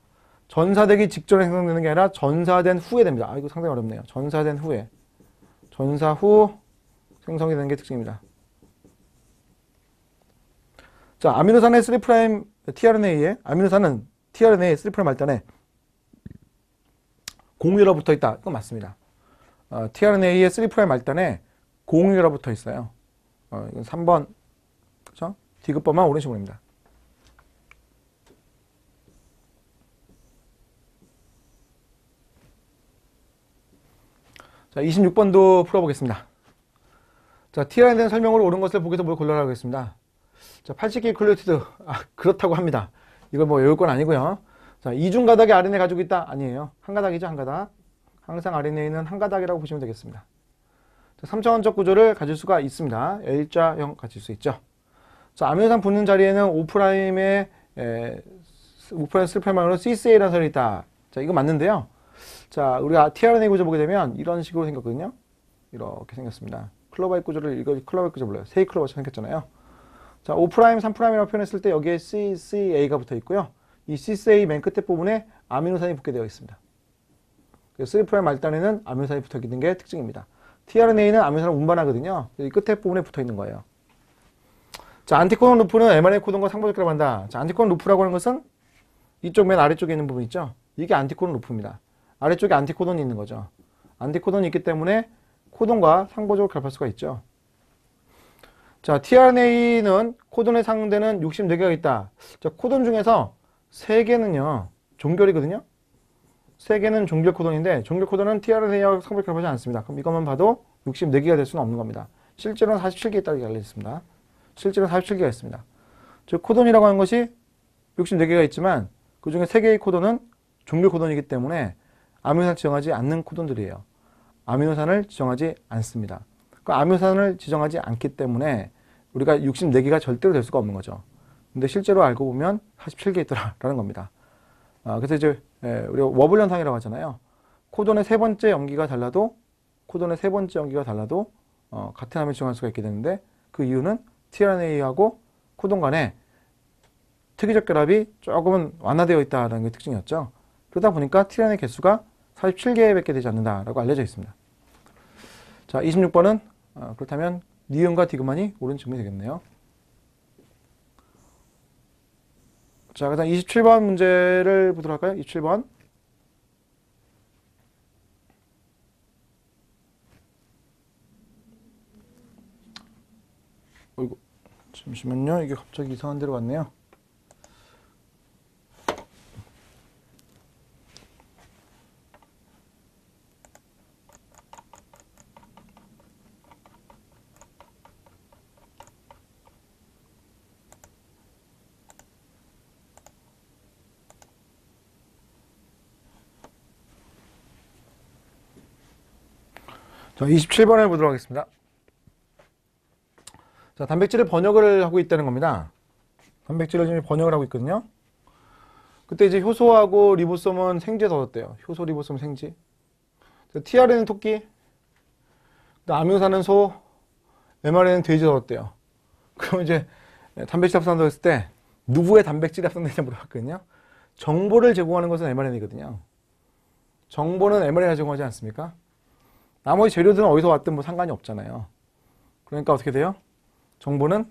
전사되기 직전에 생성되는 게 아니라 전사된 후에 됩니다. 아, 이거 상당히 어렵네요. 전사된 후에. 전사 후 생성이 되는 게 특징입니다. 자, 아미노산의 3' tRNA에 아미노산은 tRNA의 3' 말단에 공유라 붙어 있다. 이건 맞습니다. tRNA의 3' 말단에 공유라 붙어 있어요. 이건 3번. 그렇죠? 디귿번만 옳은 식으로입니다. 자, 26번도 풀어보겠습니다. 자, tRNA에 대한 설명으로 옳은 것을 보기에서 뭘 골라라 하겠습니다. 자, 80개 클로티드. 그렇다고 합니다. 이걸 뭐 외울 건 아니고요. 자, 이중 가닥의 RNA 가지고 있다? 아니에요. 한 가닥이죠, 한 가닥. 항상 RNA는 한 가닥이라고 보시면 되겠습니다. 자, 3차원적 구조를 가질 수가 있습니다. L자형 가질 수 있죠. 자, 아미노산 붙는 자리에는 5'의 5' 스리프라임으로 CCA라는 설이 있다. 자, 이거 맞는데요. 자, 우리가 tRNA 구조 보게 되면 이런 식으로 생겼거든요. 이렇게 생겼습니다. 클로바이드 구조를 이거 클로바이드 구조 불러요. 세이 클로바이드 생겼잖아요. 자, 5', 3'이라고 표현했을 때 여기에 CCA가 붙어 있고요. 이 CCA 맨 끝에 부분에 아미노산이 붙게 되어 있습니다. 3' 말단에는 아미노산이 붙어 있는 게 특징입니다. tRNA는 아미노산을 운반하거든요. 이 끝에 부분에 붙어 있는 거예요. 자, 안티코돈 루프는 mRNA 코돈과 상보적기라고 한다. 자, 안티코돈 루프라고 하는 것은 이쪽 맨 아래쪽에 있는 부분 있죠? 이게 안티코돈 루프입니다. 아래쪽에 안티코돈이 있는 거죠. 안티코돈이 있기 때문에 코돈과 상보적으로 결합할 수가 있죠. 자, tRNA는 코돈에 상대는 64개가 있다. 자, 코돈 중에서 3개는요, 종결이거든요. 3개는 종결 코돈인데, 종결 코돈은 tRNA와 상보적 결합하지 않습니다. 그럼 이것만 봐도 64개가 될 수는 없는 겁니다. 실제로는 47개 있다고 알려졌습니다. 실제로는 47개가 있습니다. 즉, 코돈이라고 하는 것이 64개가 있지만, 그 중에 3개의 코돈은 종결 코돈이기 때문에 아미노산을 지정하지 않는 코돈들이에요. 아미노산을 지정하지 않습니다. 그 아미노산을 지정하지 않기 때문에 우리가 64개가 절대로 될 수가 없는 거죠. 근데 실제로 알고 보면 47개 있더라라는 겁니다. 그래서 이제 우리가 워블 현상이라고 하잖아요. 코돈의 세 번째 염기가 달라도 같은 암을 지정할 수가 있게 되는데 그 이유는 tRNA하고 코돈 간에 특이적 결합이 조금은 완화되어 있다는 게 특징이었죠. 그러다 보니까 tRNA 개수가 47개밖에 되지 않는다라고 알려져 있습니다. 자, 26번은 그렇다면 니은과 디그만이 옳은 질문이 되겠네요. 자, 그다음 27번 문제를 보도록 할까요? 27번. 어이구, 잠시만요. 이게 갑자기 이상한 데로 갔네요. 자, 27번을 보도록 하겠습니다. 자, 단백질을 번역을 하고 있다는 겁니다. 단백질을 지금 번역을 하고 있거든요. 그때 이제 효소하고 리보솜은 생지에 넣었대요. 효소, 리보솜, 생지. tRNA는 토끼, 아미노산은 소, mRNA는 돼지에 넣었대요. 그럼 이제 단백질 합성한다고 했을 때 누구의 단백질이 합성되는지 물어봤거든요. 정보를 제공하는 것은 mRNA거든요. 정보는 mRNA가 제공하지 않습니까? 나머지 재료들은 어디서 왔든 뭐 상관이 없잖아요. 그러니까 어떻게 돼요? 정보는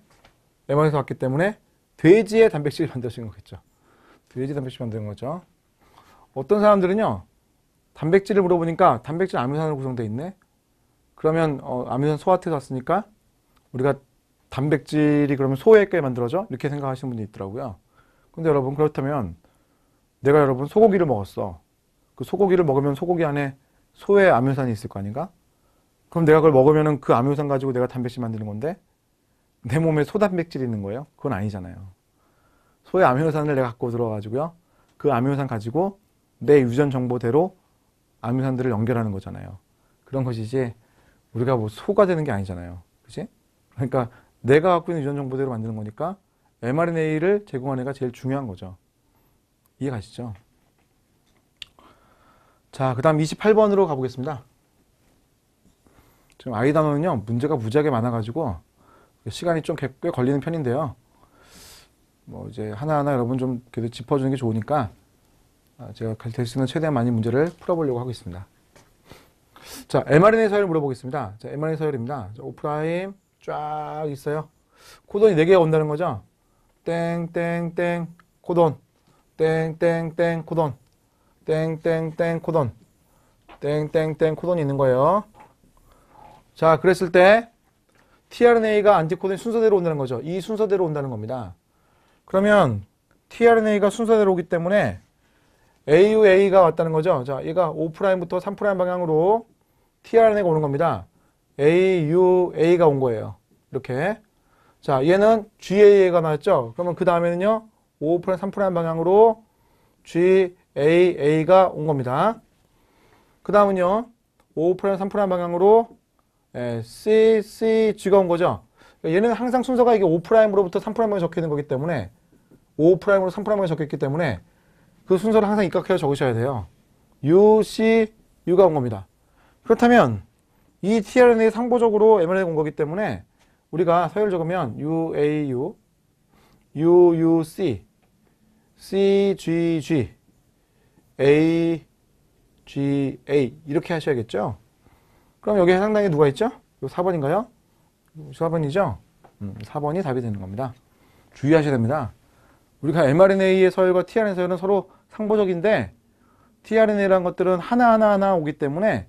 mRNA에서 왔기 때문에 돼지의 단백질이 만들어진 거겠죠. 돼지 단백질 만드는 거죠. 어떤 사람들은요, 단백질을 물어보니까 단백질 아미노산으로 구성되어 있네. 그러면 아미노산 소화태에서 왔으니까 우리가 단백질이 그러면 소에게 만들어져? 이렇게 생각하시는 분이 있더라고요. 근데 여러분, 그렇다면 내가 여러분 소고기를 먹었어. 그 소고기를 먹으면 소고기 안에 소의 아미노산이 있을 거 아닌가? 그럼 내가 그걸 먹으면 그 아미노산 가지고 내가 단백질 만드는 건데 내 몸에 소단백질이 있는 거예요? 그건 아니잖아요. 소의 아미노산을 내가 갖고 들어가지고요. 그 아미노산 가지고 내 유전 정보대로 아미노산들을 연결하는 거잖아요. 그런 것이지 우리가 뭐 소가 되는 게 아니잖아요. 그치? 그러니까 내가 갖고 있는 유전 정보대로 만드는 거니까 mRNA를 제공하는 애가 제일 중요한 거죠. 이해 가시죠? 자, 그 다음 28번으로 가보겠습니다. 지금 아이 단어는요, 문제가 무지하게 많아가지고 시간이 좀 꽤 걸리는 편인데요. 뭐 이제 하나하나 여러분 좀 그래도 짚어주는 게 좋으니까 제가 될 수 있는 최대한 많이 문제를 풀어보려고 하고 있습니다. 자, mRNA 서열을 물어보겠습니다. 자, mRNA 서열입니다. 자, 5' 쫙 있어요. 코돈이 4개가 온다는 거죠. 땡땡땡 코돈, 땡땡땡 코돈, 땡땡땡 코돈, 땡땡땡 코돈이 있는 거예요. 자, 그랬을 때 tRNA가 안티코돈이 순서대로 온다는 거죠. 이 순서대로 온다는 겁니다. 그러면 tRNA가 순서대로 오기 때문에 AUA가 왔다는 거죠. 자, 얘가 5'부터 3' 방향으로 tRNA가 오는 겁니다. AUA가 온 거예요. 이렇게. 자, 얘는 GAA가 나왔죠. 그러면 그 다음에는요, 5', 3' 방향으로 GAA가 온 겁니다. 그 다음은요, 5', 3' 방향으로 CCG가 온 거죠. 얘는 항상 순서가 이게 5'으로부터 3'에 적혀 있는 거기 때문에 5'으로 3'에 적혀 있기 때문에 그 순서를 항상 입각해서 적으셔야 돼요. UCU가 온 겁니다. 그렇다면 이 tRNA 상보적으로 mRNA가 온 거기 때문에 우리가 서열을 적으면 UAU, UUC, CGG, AGA 이렇게 하셔야겠죠. 그럼 여기 해당당에 누가 있죠? 요 4번인가요? 4번이죠? 4번이 답이 되는 겁니다. 주의하셔야 됩니다. 우리가 mRNA의 서열과 tRNA 서열은 서로 상보적인데 tRNA라는 것들은 하나 오기 때문에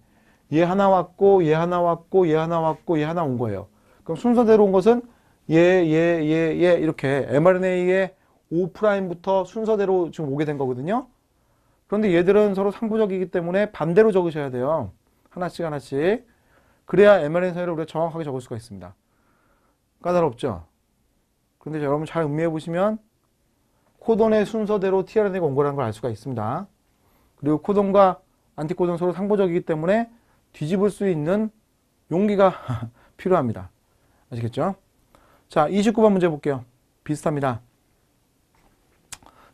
얘 하나 왔고 얘 하나 왔고 얘 하나 왔고 얘 하나 온 거예요. 그럼 순서대로 온 것은 얘 이렇게 mRNA의 5'부터 순서대로 지금 오게 된 거거든요. 그런데 얘들은 서로 상보적이기 때문에 반대로 적으셔야 돼요. 하나씩. 그래야 mRNA 서열을 우리가 정확하게 적을 수가 있습니다. 까다롭죠? 그런데 여러분 잘 음미해 보시면 코돈의 순서대로 tRNA가 온 거라는 걸 알 수가 있습니다. 그리고 코돈과 안티코돈 서로 상보적이기 때문에 뒤집을 수 있는 용기가 필요합니다. 아시겠죠? 자, 29번 문제 볼게요. 비슷합니다.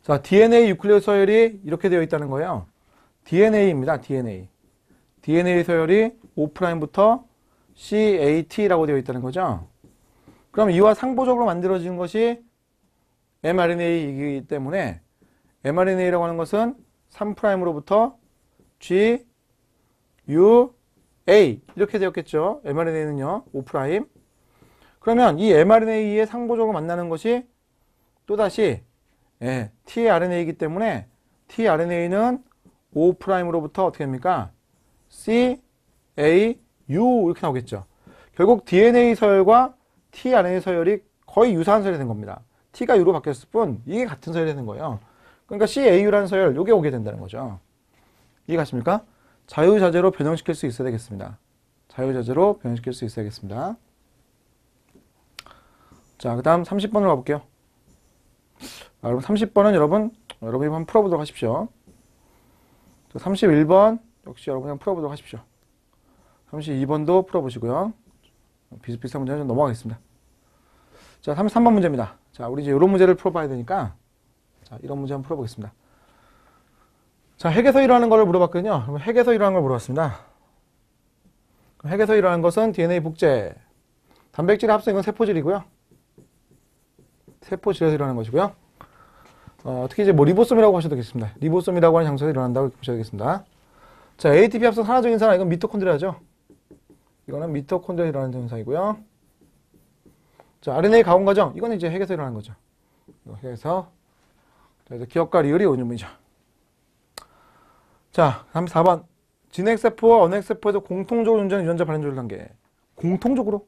자, DNA 유클레오 서열이 이렇게 되어 있다는 거예요. DNA입니다. DNA. DNA 서열이 5'부터 CAT라고 되어 있다는 거죠. 그럼 이와 상보적으로 만들어진 것이 mRNA이기 때문에 mRNA라고 하는 것은 3'으로부터 G, U, A 이렇게 되었겠죠. mRNA는요. 5'. 그러면 이 mRNA에 상보적으로 만나는 것이 또다시 tRNA이기 때문에 tRNA는 5'으로부터 어떻게 됩니까? C, A, U 이렇게 나오겠죠. 결국 DNA 서열과 tRNA 서열이 거의 유사한 서열이 된 겁니다. T가 U로 바뀌었을 뿐 이게 같은 서열이 되는 거예요. 그러니까 CAU라는 서열 이게 오게 된다는 거죠. 이해가십니까? 자유자재로 변형시킬 수 있어야 되겠습니다. 자유자재로 변형시킬 수 있어야겠습니다. 자, 그 다음 30번으로 가볼게요. 여러분 30번은 여러분이 한번 풀어보도록 하십시오. 31번 역시 여러분이 한번 풀어보도록 하십시오. 32번도 풀어보시고요. 비슷비슷한 문제는 좀 넘어가겠습니다. 자, 33번 문제입니다. 자, 우리 이제 이런 문제를 풀어봐야 되니까 자, 이런 문제 한번 풀어보겠습니다. 자, 핵에서 일어나는 걸 물어봤거든요. 그럼 핵에서 일어나는 걸 물어봤습니다. 핵에서 일어나는 것은 DNA 복제, 단백질 합성, 이건 세포질이고요. 세포질에서 일어나는 것이고요. 특히 이제 뭐 리보솜이라고 하셔도 되겠습니다. 리보솜이라고 하는 장소에서 일어난다고 보셔야 되겠습니다. 자, ATP 합성 산화적 인산화, 이건 미토콘드리아죠. 이거는 미토콘드리아에서 일어나는 현상이고요. 자, RNA 가공 과정, 이거는 이제 핵에서 일어나는 거죠. 핵에서 기억과 리을이 오는문이죠. 자, 34번. 진핵세포와 언핵세포에서 공통적으로 존재하는 유전자 발현 조절 단계. 공통적으로.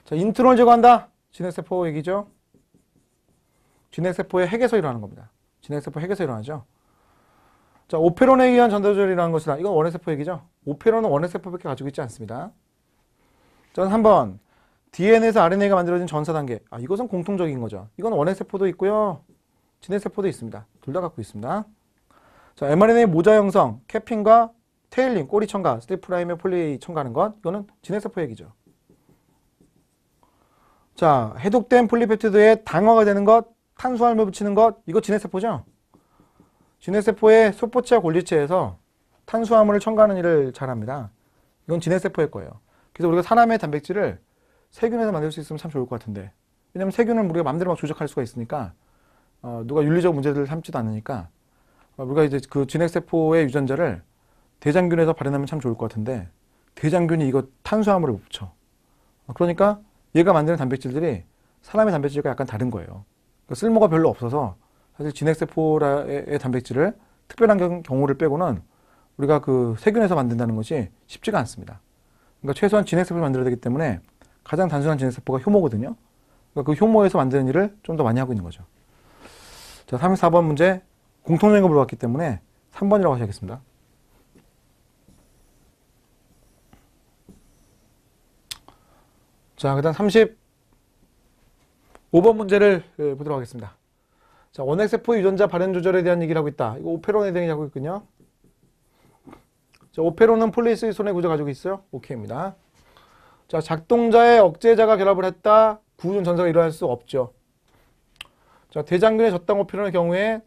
자, 인트론을 제거한다. 진핵세포 얘기죠. 진핵세포의 핵에서 일어나는 겁니다. 진핵세포 핵에서 일어나죠. 자, 오페론에 의한 전달 조절이라는 것이다. 이건 원핵세포 얘기죠. 오페론은 원핵세포밖에 가지고 있지 않습니다. 자, 3번. DNA에서 RNA가 만들어진 전사 단계. 이것은 공통적인 거죠. 이건 원핵세포도 있고요. 진핵세포도 있습니다. 둘 다 갖고 있습니다. 자, mRNA 모자 형성, 캐핀과 테일링, 꼬리 첨가, 3'의 폴리 첨가하는 것. 이거는 진핵세포 얘기죠. 자, 해독된 폴리페프티드에 당화가 되는 것, 탄수화물 붙이는 것, 이거 진핵세포죠. 진핵세포의 소포체와 골지체에서 탄수화물을 첨가하는 일을 잘합니다. 이건 진핵세포일 거예요. 그래서 우리가 사람의 단백질을 세균에서 만들 수 있으면 참 좋을 것 같은데, 왜냐면 세균은 우리가 마음대로 막 조작할 수가 있으니까 누가 윤리적 문제들을 삼지도 않으니까 우리가 이제 그 진핵세포의 유전자를 대장균에서 발현하면 참 좋을 것 같은데 대장균이 이거 탄수화물을 못 붙여. 그러니까 얘가 만드는 단백질들이 사람의 단백질과 약간 다른 거예요. 그러니까 쓸모가 별로 없어서 사실 진핵세포의 단백질을 특별한 경우를 빼고는 우리가 그 세균에서 만든다는 것이 쉽지가 않습니다. 그러니까 최소한 진핵세포를 만들어야 되기 때문에 가장 단순한 진핵세포가 효모거든요. 그러니까 그 효모에서 만드는 일을 좀 더 많이 하고 있는 거죠. 자, 34번 문제 공통적인 거 물어봤기 때문에 3번이라고 하셔야겠습니다. 자, 그 다음 35번 문제를 보도록 하겠습니다. 자, 원핵세포 유전자 발현 조절에 대한 얘기를 하고 있다. 이거 오페론에 대한 얘기 하고 있군요. 자, 오페론은 폴리스이손의 구조 가지고 있어요. 오케이입니다. 자, 작동자의 억제자가 결합을 했다. 구조전 전사가 일어날 수 없죠. 자, 대장균의 젖당 오페론의 경우에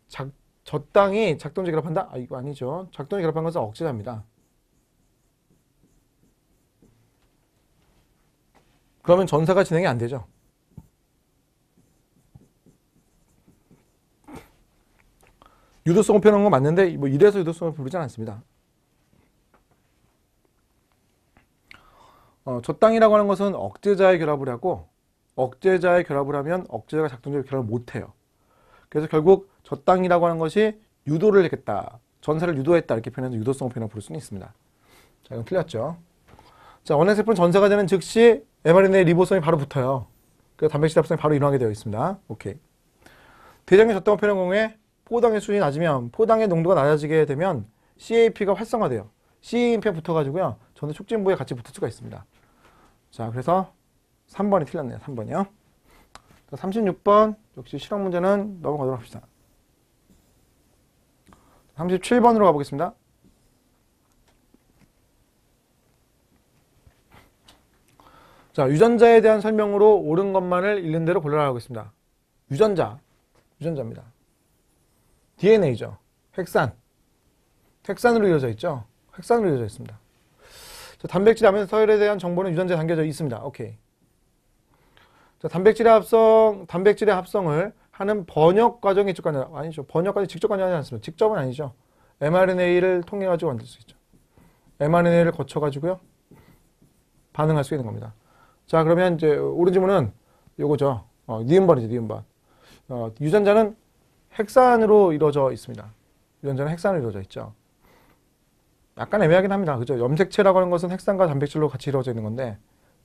젖당이 작동제 결합한다? 이거 아니죠. 작동제 결합한 것은 억제자입니다. 그러면 전사가 진행이 안 되죠. 유도성을 표현한 건 맞는데 뭐 이래서 유도성을 부르지 않습니다. 젖당이라고 하는 것은 억제자의 결합을 하고 억제자의 결합을 하면 억제자가 작동제를 결합을 못해요. 그래서 결국 젖당이라고 하는 것이 유도를 했겠다. 전사를 유도했다. 이렇게 표현해서 유도성 표현을 부를 수는 있습니다. 자, 이건 틀렸죠. 자, 원핵세포는 전사가 되는 즉시 mRNA 리보솜이 바로 붙어요. 그래서 단백질 합성이 바로 일어나게 되어 있습니다. 오케이. 대장균 젖당을 표현한 경우에 포당의 수준이 낮으면 포당의 농도가 낮아지게 되면 CAP가 활성화돼요. CAMP가 붙어가지고요. 전도 촉진부에 같이 붙을 수가 있습니다. 자, 그래서 3번이 틀렸네요. 3번이요. 36번 역시 실험 문제는 넘어가도록 합시다. 37번으로 가보겠습니다. 자, 유전자에 대한 설명으로 옳은 것만을 읽는 대로 골라라고 있습니다. 유전자입니다. DNA죠. 핵산으로 이루어져 있죠. 핵산으로 이루어져 있습니다. 자, 단백질 아미노 서열에 대한 정보는 유전자에 담겨져 있습니다. 오케이. 자, 단백질의 합성을 하는 번역 과정이 직접 관여 아니죠. 번역 과정이 직접 관여하지 않습니다. 직접은 아니죠. mRNA를 통해 가지고 만들 수 있죠. mRNA를 거쳐 가지고요. 반응할 수 있는 겁니다. 자, 그러면 이제 오른 지문은 요거죠. 니은번이죠, 니은번. 유전자는 핵산으로 이루어져 있습니다. 유전자는 핵산으로 이루어져 있죠. 약간 애매하긴 합니다. 그죠? 염색체라고 하는 것은 핵산과 단백질로 같이 이루어져 있는 건데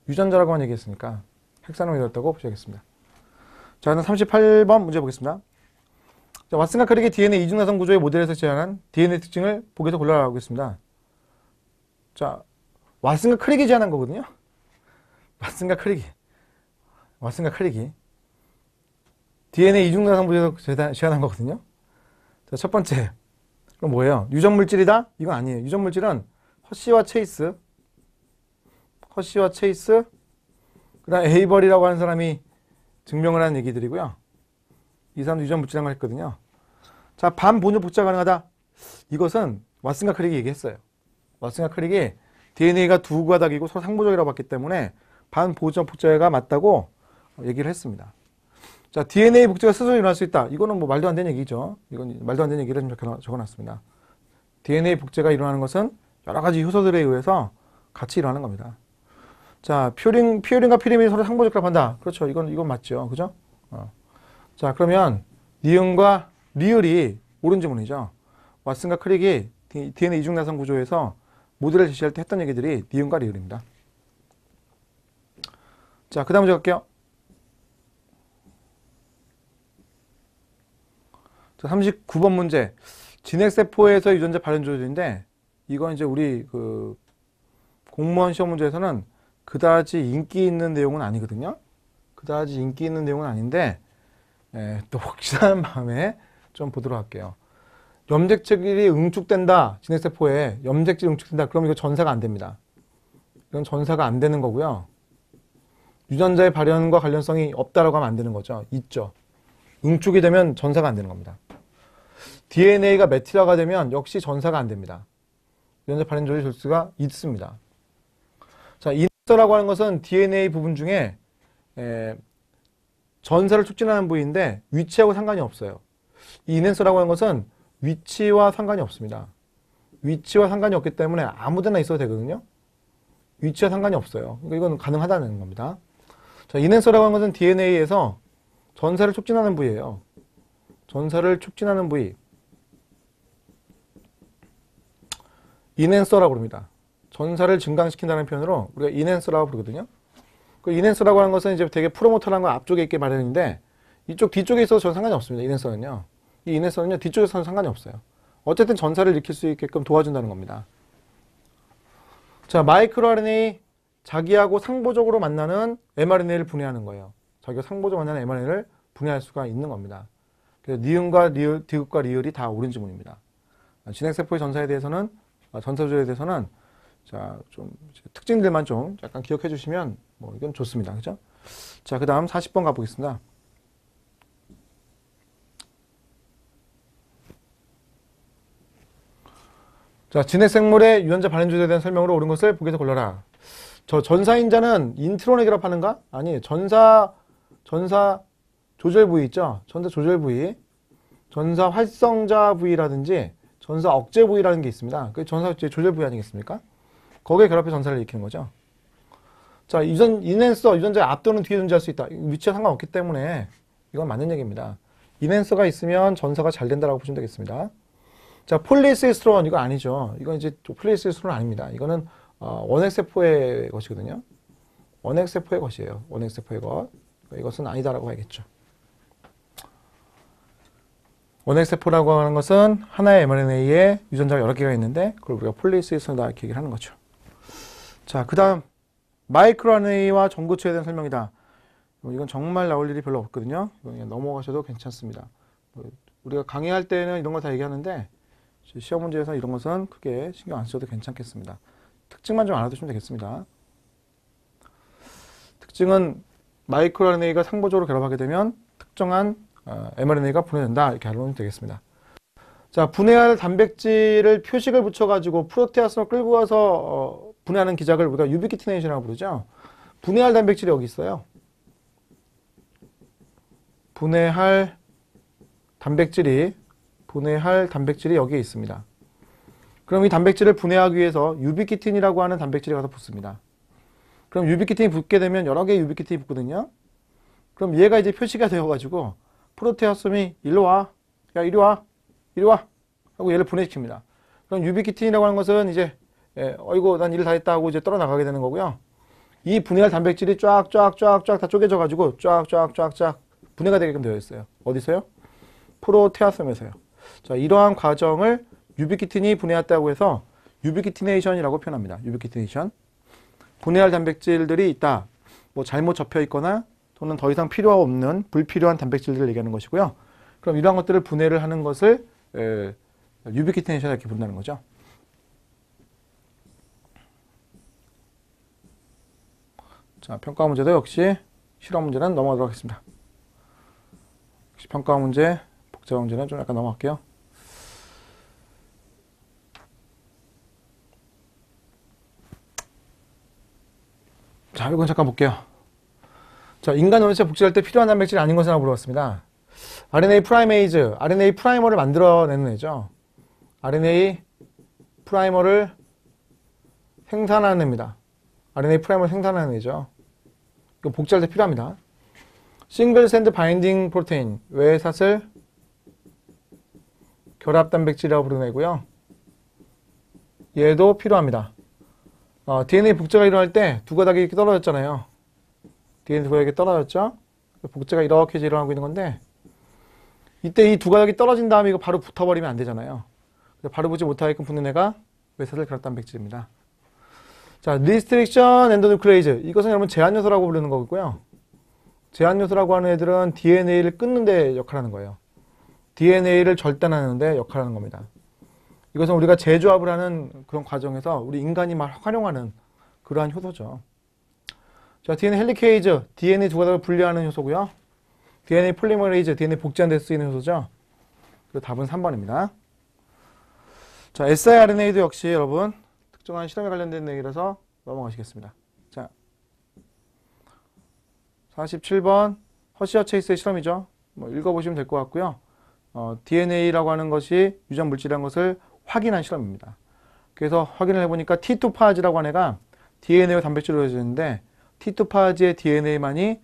유전자라고만 얘기했으니까 핵산으로 이루어졌다고 보셔야겠습니다. 자, 그럼 38번 문제 보겠습니다. 자, 왓슨과 크릭의 DNA 이중나선 구조의 모델에서 제안한 DNA 특징을 보기에서 골라라고 했습니다. 자, 왓슨과 크릭이 제안한 거거든요. 왓슨과 크릭이 DNA 이중나선 구조에서 제안한 거거든요. 자, 첫 번째, 그럼 뭐예요? 유전물질이다? 이건 아니에요. 유전물질은 허쉬와 체이스, 그 다음 에이버리라고 하는 사람이 증명을 한 얘기들이고요. 이 사람도 유전물질이라는 걸 했거든요. 자, 반본전 복제가 가능하다. 이것은 왓슨과 크릭이 얘기했어요. 왓슨과 크릭이 DNA가 두 가닥이고 서로 상보적이라고 봤기 때문에 반본전 복제가 맞다고 얘기를 했습니다. 자, DNA 복제가 스스로 일어날 수 있다. 이거는 뭐 말도 안 되는 얘기죠. 이건 말도 안 되는 얘기를 좀 적어놨습니다. DNA 복제가 일어나는 것은 여러 가지 효소들에 의해서 같이 일어나는 겁니다. 자, 피오린과 피리민이 서로 상보적이라고 한다. 그렇죠. 이건 맞죠. 그죠? 자, 그러면 니은과 리을이 옳은 지문이죠. 왓슨과 크릭이 DNA 이중나선 구조에서 모델을 제시할 때 했던 얘기들이 니은과 리을입니다. 자, 그 다음 문제 갈게요. 자, 39번 문제. 진핵세포에서 유전자 발현 조절인데, 이건 이제 우리 그 공무원 시험 문제에서는 그다지 인기 있는 내용은 아니거든요. 그다지 인기 있는 내용은 아닌데, 또 혹시나 마음에 좀 보도록 할게요. 염색질이 응축된다. 진핵세포에 염색질이 응축된다. 그럼 이거 전사가 안 됩니다. 이건 전사가 안 되는 거고요. 유전자의 발현과 관련성이 없다라고 하면 안 되는 거죠. 있죠. 응축이 되면 전사가 안 되는 겁니다. DNA가 메틸화가 되면 역시 전사가 안 됩니다. 유전자 발현 조절 절수가 있습니다. 자, 이넨서라고 하는 것은 DNA 부분 중에 전사를 촉진하는 부위인데 위치하고 상관이 없어요. 이 이넨서라고 하는 것은 위치와 상관이 없습니다. 위치와 상관이 없기 때문에 아무데나 있어도 되거든요. 위치와 상관이 없어요. 그러니까 이건 가능하다는 겁니다. 자, 이넨서라고 하는 것은 DNA에서 전사를 촉진하는 부위예요. 전사를 촉진하는 부위. 이넨서라고 부릅니다. 전사를 증강시킨다는 표현으로 우리가 이넨서라고 부르거든요. 그 이넨서라고 하는 것은 이제 되게 프로모터라는 건 앞쪽에 있게 마련인데 이쪽 뒤쪽에 있어서 전 상관이 없습니다. 이넨서는요. 이 이넨서는요 뒤쪽에서는 상관이 없어요. 어쨌든 전사를 일으킬 수 있게끔 도와준다는 겁니다. 자, 마이크로 RNA 자기하고 상보적으로 만나는 mRNA를 분해하는 거예요. 자기가 상보적으로 만나는 mRNA를 분해할 수가 있는 겁니다. 그래서 니은과 리을, 디귿과 리을이 다 옳은 지문입니다. 진핵세포의 전사에 대해서는 전사 조절에 대해서는 자, 좀 특징들만 좀 약간 기억해 주시면 뭐 이건 좋습니다. 그죠? 자, 그다음 40번 가보겠습니다. 자, 진핵생물의 유전자 발현 조절에 대한 설명으로 옳은 것을 보기에서 골라라. 저 전사인자는 인트론에 결합하는가? 아니, 전사 조절 부위 있죠? 전사 조절 부위, 전사 활성자 부위라든지 전사 억제 부위라는 게 있습니다. 그 전사 조절 부위 아니겠습니까? 거기에 결합해 전사를 일으키는 거죠. 자, 이넨서, 유전자의 앞 또는 뒤에 존재할 수 있다. 위치와 상관없기 때문에 이건 맞는 얘기입니다. 이넨서가 있으면 전사가 잘 된다라고 보시면 되겠습니다. 자, 폴리시스테론 이거 아니죠. 이건 이제 폴리시스테론 아닙니다. 이거는 원핵세포의 것이거든요. 원핵세포의 것이에요. 원핵세포의 것. 이것은 아니다라고 해야겠죠. 원핵세포라고 하는 것은 하나의 mRNA에 유전자가 여러 개가 있는데 그걸 우리가 폴리시스테론이다 이렇게 얘기를 하는 거죠. 자, 그 다음 마이크로 RNA와 전구체에 대한 설명이다. 이건 정말 나올 일이 별로 없거든요. 이건 그냥 넘어가셔도 괜찮습니다. 우리가 강의할 때는 이런 걸 다 얘기하는데 시험 문제에서 이런 것은 크게 신경 안 써도 괜찮겠습니다. 특징만 좀 알아두시면 되겠습니다. 특징은 마이크로 RNA가 상보적으로 결합하게 되면 특정한 mRNA가 분해된다 이렇게 알아두면 되겠습니다. 자, 분해할 단백질을 표식을 붙여가지고 프로테아스로 끌고 와서 분해하는 기작을 우리가 유비키티네이션이라고 부르죠. 분해할 단백질이 여기 있어요. 분해할 단백질이 분해할 단백질이 여기에 있습니다. 그럼 이 단백질을 분해하기 위해서 유비키틴이라고 하는 단백질이 가서 붙습니다. 그럼 유비키틴이 붙게 되면 여러 개의 유비키틴이 붙거든요. 그럼 얘가 이제 표시가 되어가지고 프로테아솜이 일로 와, 야 이리 와, 이리 와 하고 얘를 분해시킵니다. 그럼 유비키틴이라고 하는 것은 이제 어이구 난 일 다 했다 하고 이제 떨어나가게 되는 거고요. 이 분해할 단백질이 쫙쫙쫙쫙 다 쪼개져가지고 쫙쫙쫙쫙 분해가 되게끔 되어 있어요. 어디서요? 프로테아솜에서요. 자, 이러한 과정을 유비키틴이 분해했다고 해서 유비키티네이션이라고 표현합니다. 유비키티네이션. 분해할 단백질들이 있다. 뭐 잘못 접혀 있거나 또는 더 이상 필요 없는 불필요한 단백질들을 얘기하는 것이고요. 그럼 이러한 것들을 분해를 하는 것을 유비키티네이션 이렇게 부른다는 거죠. 자, 평가 문제도 역시 실험 문제는 넘어가도록 하겠습니다. 역시 평가 문제, 복잡한 문제는 좀 약간 넘어갈게요. 자, 이건 잠깐 볼게요. 자, 인간 원체 복제할 때 필요한 단백질이 아닌 것이라고 물어봤습니다. RNA 프라이메이즈, RNA 프라이머를 만들어내는 애죠. RNA 프라이머를 생산하는 애입니다. RNA 프라이머를 생산하는 애죠. 이거 복제할 때 필요합니다. 싱글 샌드 바인딩 프로테인, 외사슬 결합 단백질이라고 부르는 애고요. 얘도 필요합니다. DNA 복제가 일어날 때 두 가닥이 이렇게 떨어졌잖아요. DNA 두 가닥이 떨어졌죠? 복제가 이렇게 일어나고 있는 건데 이때 이 두 가닥이 떨어진 다음에 이거 바로 붙어버리면 안 되잖아요. 바로 붙지 못하게끔 붙는 애가 외사슬 결합 단백질입니다. 자, 리스트릭션 엔도뉴클레이즈. 이것은 여러분 제한 요소라고 부르는 거고요. 제한 요소라고 하는 애들은 DNA를 끊는 데 역할하는 거예요. DNA를 절단하는 데 역할하는 겁니다. 이것은 우리가 재조합을 하는 그런 과정에서 우리 인간이 막 활용하는 그러한 효소죠. 자, DNA 헬리케이즈, DNA 두 가닥을 분리하는 효소고요. DNA 폴리머레이즈, DNA 복제하는 데 쓰이는 효소죠. 그리고 답은 3번입니다. 자, siRNA도 역시 여러분 특정한 실험에 관련된 내용이라서 넘어가시겠습니다. 자, 47번 허시어 체이스의 실험이죠. 뭐 읽어보시면 될 것 같고요. DNA라고 하는 것이 유전 물질이라는 것을 확인한 실험입니다. 그래서 확인을 해보니까 T2 파즈라고 하는 애가 DNA와 단백질로 이루어지는데 T2 파즈의 DNA만이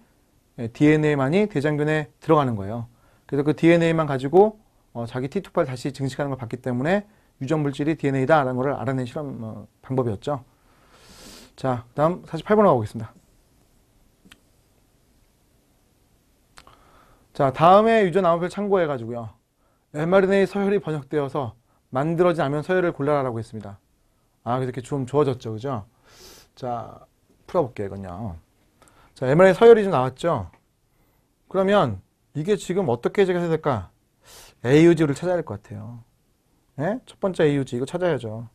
대장균에 들어가는 거예요. 그래서 그 DNA만 가지고 자기 T2 파를 다시 증식하는 걸 봤기 때문에 유전 물질이 DNA다라는 것을 알아낸 실험 방법이었죠. 자, 다음 48번으로 가보겠습니다. 자, 다음에 유전 암호표를 참고해가지고요. mRNA 서열이 번역되어서 만들어진 암연 서열을 골라라라고 했습니다. 그래서 이렇게 좀 주어졌죠. 그죠? 자, 풀어볼게요. 이건요. 자, mRNA 서열이 좀 나왔죠? 그러면 이게 지금 어떻게 해석해야 될까? AUG를 찾아야 될 것 같아요. 네? 첫 번째 AUG 이거 찾아야죠.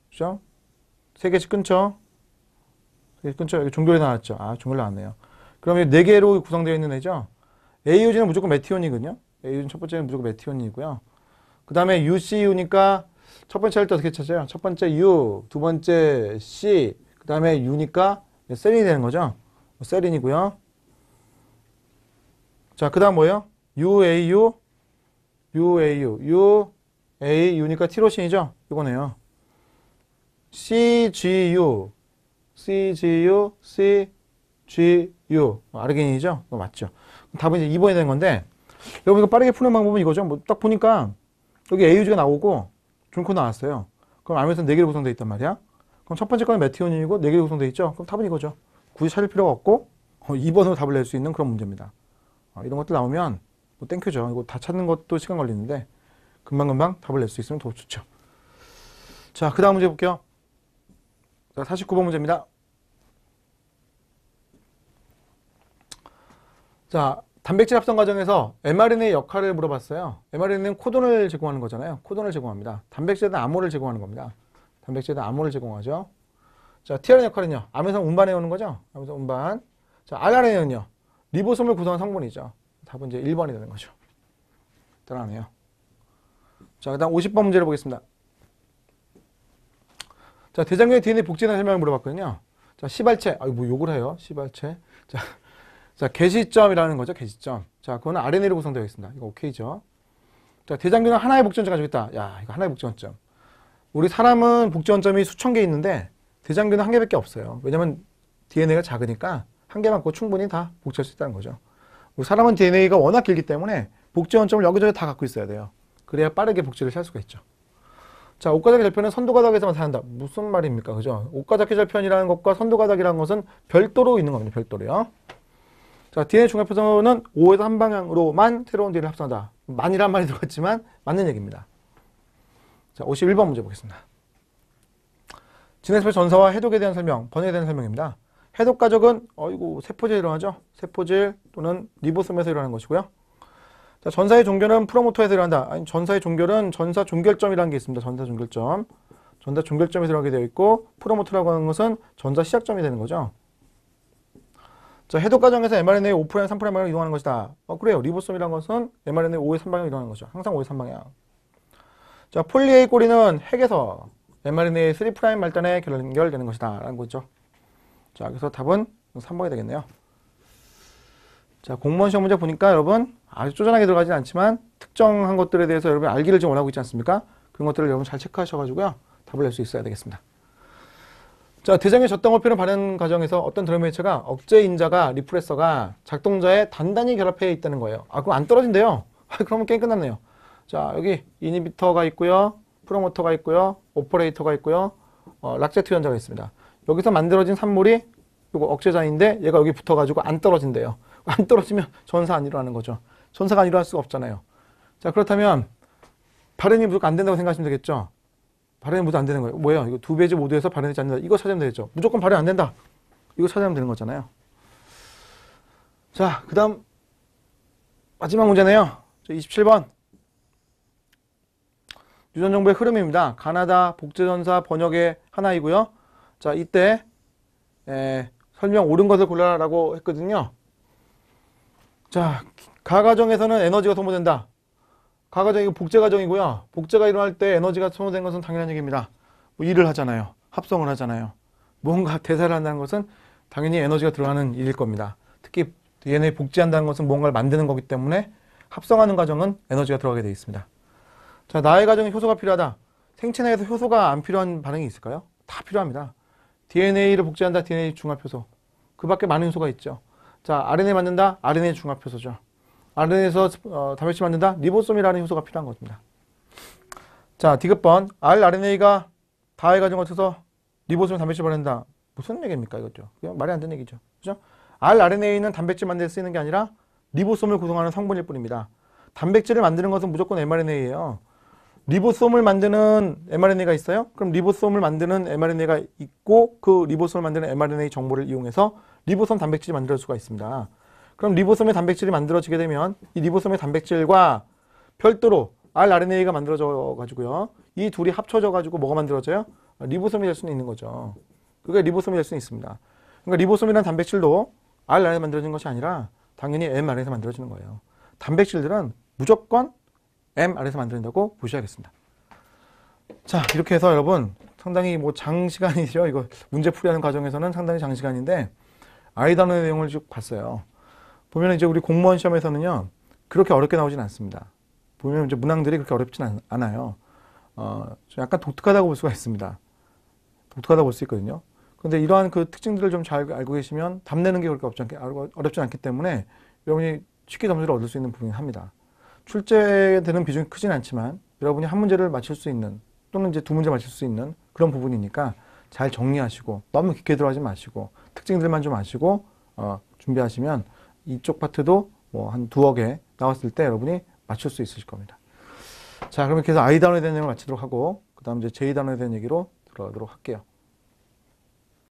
그죠? 세 개씩 끊죠? 세 개 끊죠? 여기 종결이 나왔죠? 종결 나왔네요. 그러면 네 개로 구성되어 있는 애죠? AUG는 무조건 메티온이거든요. AUG는 첫 번째는 무조건 메티온이고요. 그 다음에 UCU니까 첫 번째 할 때 어떻게 찾아요? 첫 번째 U, 두 번째 C, 그 다음에 U니까 세린이 되는 거죠. 세린이고요. 자, 그 다음 뭐예요? UAU, UAU니까 티로신이죠? 이거네요. CGU, 아르기닌이죠? 이거 맞죠? 답은 이제 2번이 되는 건데, 여러분 이거 빠르게 푸는 방법은 이거죠. 뭐 딱 보니까 여기 AUG가 나오고 중코 나왔어요. 그럼 암에서 4개로 구성되어 있단 말이야. 그럼 첫 번째 거는 메티온이고 4개로 구성되어 있죠. 그럼 답은 이거죠. 굳이 찾을 필요가 없고 2번으로 답을 낼 수 있는 그런 문제입니다. 이런 것들 나오면 뭐 땡큐죠. 이거 다 찾는 것도 시간 걸리는데 금방금방 답을 낼 수 있으면 더 좋죠. 자, 그 다음 문제 볼게요. 자, 49번 문제입니다. 자, 단백질 합성 과정에서 mRNA의 역할을 물어봤어요. mRNA는 코돈을 제공하는 거잖아요. 코돈을 제공합니다. 단백질에는 암호를 제공하는 겁니다. 단백질에는 암호를 제공하죠. 자, tRNA 역할은요. 암에서 운반해 오는 거죠. 암에서 운반. 자, rRNA는요. 리보솜을 구성한 성분이죠. 답은 이제 1번이 되는 거죠. 대단하네요. 자, 그 다음 50번 문제를 보겠습니다. 자, 대장균의 DNA 복제나 설명을 물어봤거든요. 자, 시발체. 뭐 욕을 해요. 시발체. 자, 자, 개시점이라는 거죠. 개시점. 자, 그거는 RNA로 구성되어 있습니다. 이거 오케이죠. 자, 대장균은 하나의 복제원점 가지고 있다. 야, 이거 하나의 복제원점. 우리 사람은 복제원점이 수천 개 있는데 대장균은 한 개밖에 없어요. 왜냐면 DNA가 작으니까 한 개만 갖고 충분히 다 복제할 수 있다는 거죠. 우리 사람은 DNA가 워낙 길기 때문에 복제원점을 여기저기 다 갖고 있어야 돼요. 그래야 빠르게 복제를 할 수가 있죠. 자, 오카자키 절편은 선도가닥에서만 사는다. 무슨 말입니까? 그죠? 오카자키 절편이라는 것과 선도가닥이라는 것은 별도로 있는 겁니다. 별도로요. 자, DNA 중합해서는 5에서 한 방향으로만 새로운 DNA를 합성한다. 만이란 말이 들어갔지만 맞는 얘기입니다. 자, 51번 문제 보겠습니다. 진해세포 전사와 해독에 대한 설명, 번역에 대한 설명입니다. 해독 과정은 세포질에 일어나죠. 세포질 또는 리보솜에서 일어나는 것이고요. 자, 전사의 종결은 프로모터에서 일어난다. 아니, 전사의 종결은 전사 종결점이라는 게 있습니다. 전사 종결점. 전사 종결점에서 일어나게 되어 있고 프로모터라고 하는 것은 전사 시작점이 되는 거죠. 자, 해독 과정에서 mRNA 5', 3'방향으로 이동하는 것이다. 그래요. 리보솜이라는 것은 mRNA 5의 3방향으로 이동하는 거죠. 항상 5의 3방향. 자, 폴리A 꼬리는 핵에서 mRNA 3' 말단에 연결되는 것이다. 라는 거죠. 자, 그래서 답은 3번이 되겠네요. 자, 공무원 시험 문제 보니까 여러분 아주 쪼잔하게 들어가진 않지만 특정한 것들에 대해서 여러분 알기를 좀 원하고 있지 않습니까? 그런 것들을 여러분 잘 체크하셔가지고요. 답을 낼 수 있어야 되겠습니다. 자, 대장의 젖덩어리를 발현 과정에서 어떤 드러메이처가 억제 인자가 리프레서가 작동자에 단단히 결합해 있다는 거예요. 아, 그럼 안 떨어진대요. 그러면 게임 끝났네요. 자, 여기 이니비터가 있고요. 프로모터가 있고요. 오퍼레이터가 있고요. 락제트 연자가 있습니다. 여기서 만들어진 산물이 이거 억제자인데 얘가 여기 붙어가지고 안 떨어진대요. 안 떨어지면 전사 안 일어나는 거죠. 전사가 안 일어날 수가 없잖아요. 자, 그렇다면 발현이 무조건 안 된다고 생각하시면 되겠죠. 발현이 모두 안 되는 거예요. 뭐예요? 이거 두 배지 모두에서 발현되지 않는다. 이거 찾으면 되겠죠. 무조건 발현 안 된다. 이거 찾으면 되는 거잖아요. 자, 그 다음 마지막 문제네요. 27번. 유전 정보의 흐름입니다. 가나다 복제전사 번역의 하나이고요. 자, 이때 설명 옳은 것을 골라라고 했거든요. 자, 가 과정에서는 에너지가 소모된다. 가 과정이 복제 과정이고요. 복제가 일어날 때 에너지가 소모된 것은 당연한 얘기입니다. 뭐 일을 하잖아요. 합성을 하잖아요. 뭔가 대사를 한다는 것은 당연히 에너지가 들어가는 일일 겁니다. 특히 DNA 복제한다는 것은 뭔가를 만드는 거기 때문에 합성하는 과정은 에너지가 들어가게 되어 있습니다. 자, 나의 과정에 효소가 필요하다. 생체 내에서 효소가 안 필요한 반응이 있을까요? 다 필요합니다. DNA를 복제한다. DNA 중합효소. 그 밖에 많은 효소가 있죠. 자, RNA 만든다. RNA 중합효소죠. RNA에서 단백질 만든다. 리보솜이라는 효소가 필요한 겁니다. 자, 디귿번. rRNA가 다의 과정을 거쳐서 리보솜 단백질 만든다. 무슨 얘기입니까, 이것도? 그냥 말이 안 되는 얘기죠. 그죠? rRNA는 단백질 만드는 데 쓰이는 게 아니라 리보솜을 구성하는 성분일 뿐입니다. 단백질을 만드는 것은 무조건 mRNA예요. 리보솜을 만드는 mRNA가 있어요? 그럼 리보솜을 만드는 mRNA가 있고 그 리보솜을 만드는 mRNA 정보를 이용해서 리보솜 단백질이 만들어질 수가 있습니다. 그럼 리보솜의 단백질이 만들어지게 되면 이 리보솜의 단백질과 별도로 rRNA가 만들어져 가지고요. 이 둘이 합쳐져 가지고 뭐가 만들어져요? 리보솜이 될 수는 있는 거죠. 그게 리보솜이 될 수는 있습니다. 그러니까 리보솜이라는 단백질도 rRNA에서 만들어진 것이 아니라 당연히 mRNA에서 만들어지는 거예요. 단백질들은 무조건 mRNA에서 만든다고 보셔야겠습니다. 자, 이렇게 해서 여러분 상당히 뭐 장시간이죠. 이거 문제 풀이하는 과정에서는 상당히 장시간인데 아이단어의 내용을 쭉 봤어요. 보면 이제 우리 공무원 시험에서는요 그렇게 어렵게 나오진 않습니다. 보면 이제 문항들이 그렇게 어렵진 않아요. 좀 약간 독특하다고 볼 수가 있습니다. 독특하다고 볼 수 있거든요. 그런데 이러한 그 특징들을 좀 잘 알고 계시면 답 내는 게 그렇게 어렵지 않기 때문에 여러분이 쉽게 점수를 얻을 수 있는 부분이 합니다. 출제되는 비중이 크진 않지만 여러분이 한 문제를 맞출 수 있는 또는 이제 두 문제 맞출 수 있는 그런 부분이니까 잘 정리하시고 너무 깊게 들어가지 마시고 특징들만 좀 아시고 준비하시면 이쪽 파트도 뭐 한 두어 개 나왔을 때 여러분이 맞출 수 있으실 겁니다. 자, 그러면 계속 I 단어에 대한 내용을 마치도록 하고 그 다음 이제 J 단어에 대한 얘기로 들어가도록 할게요.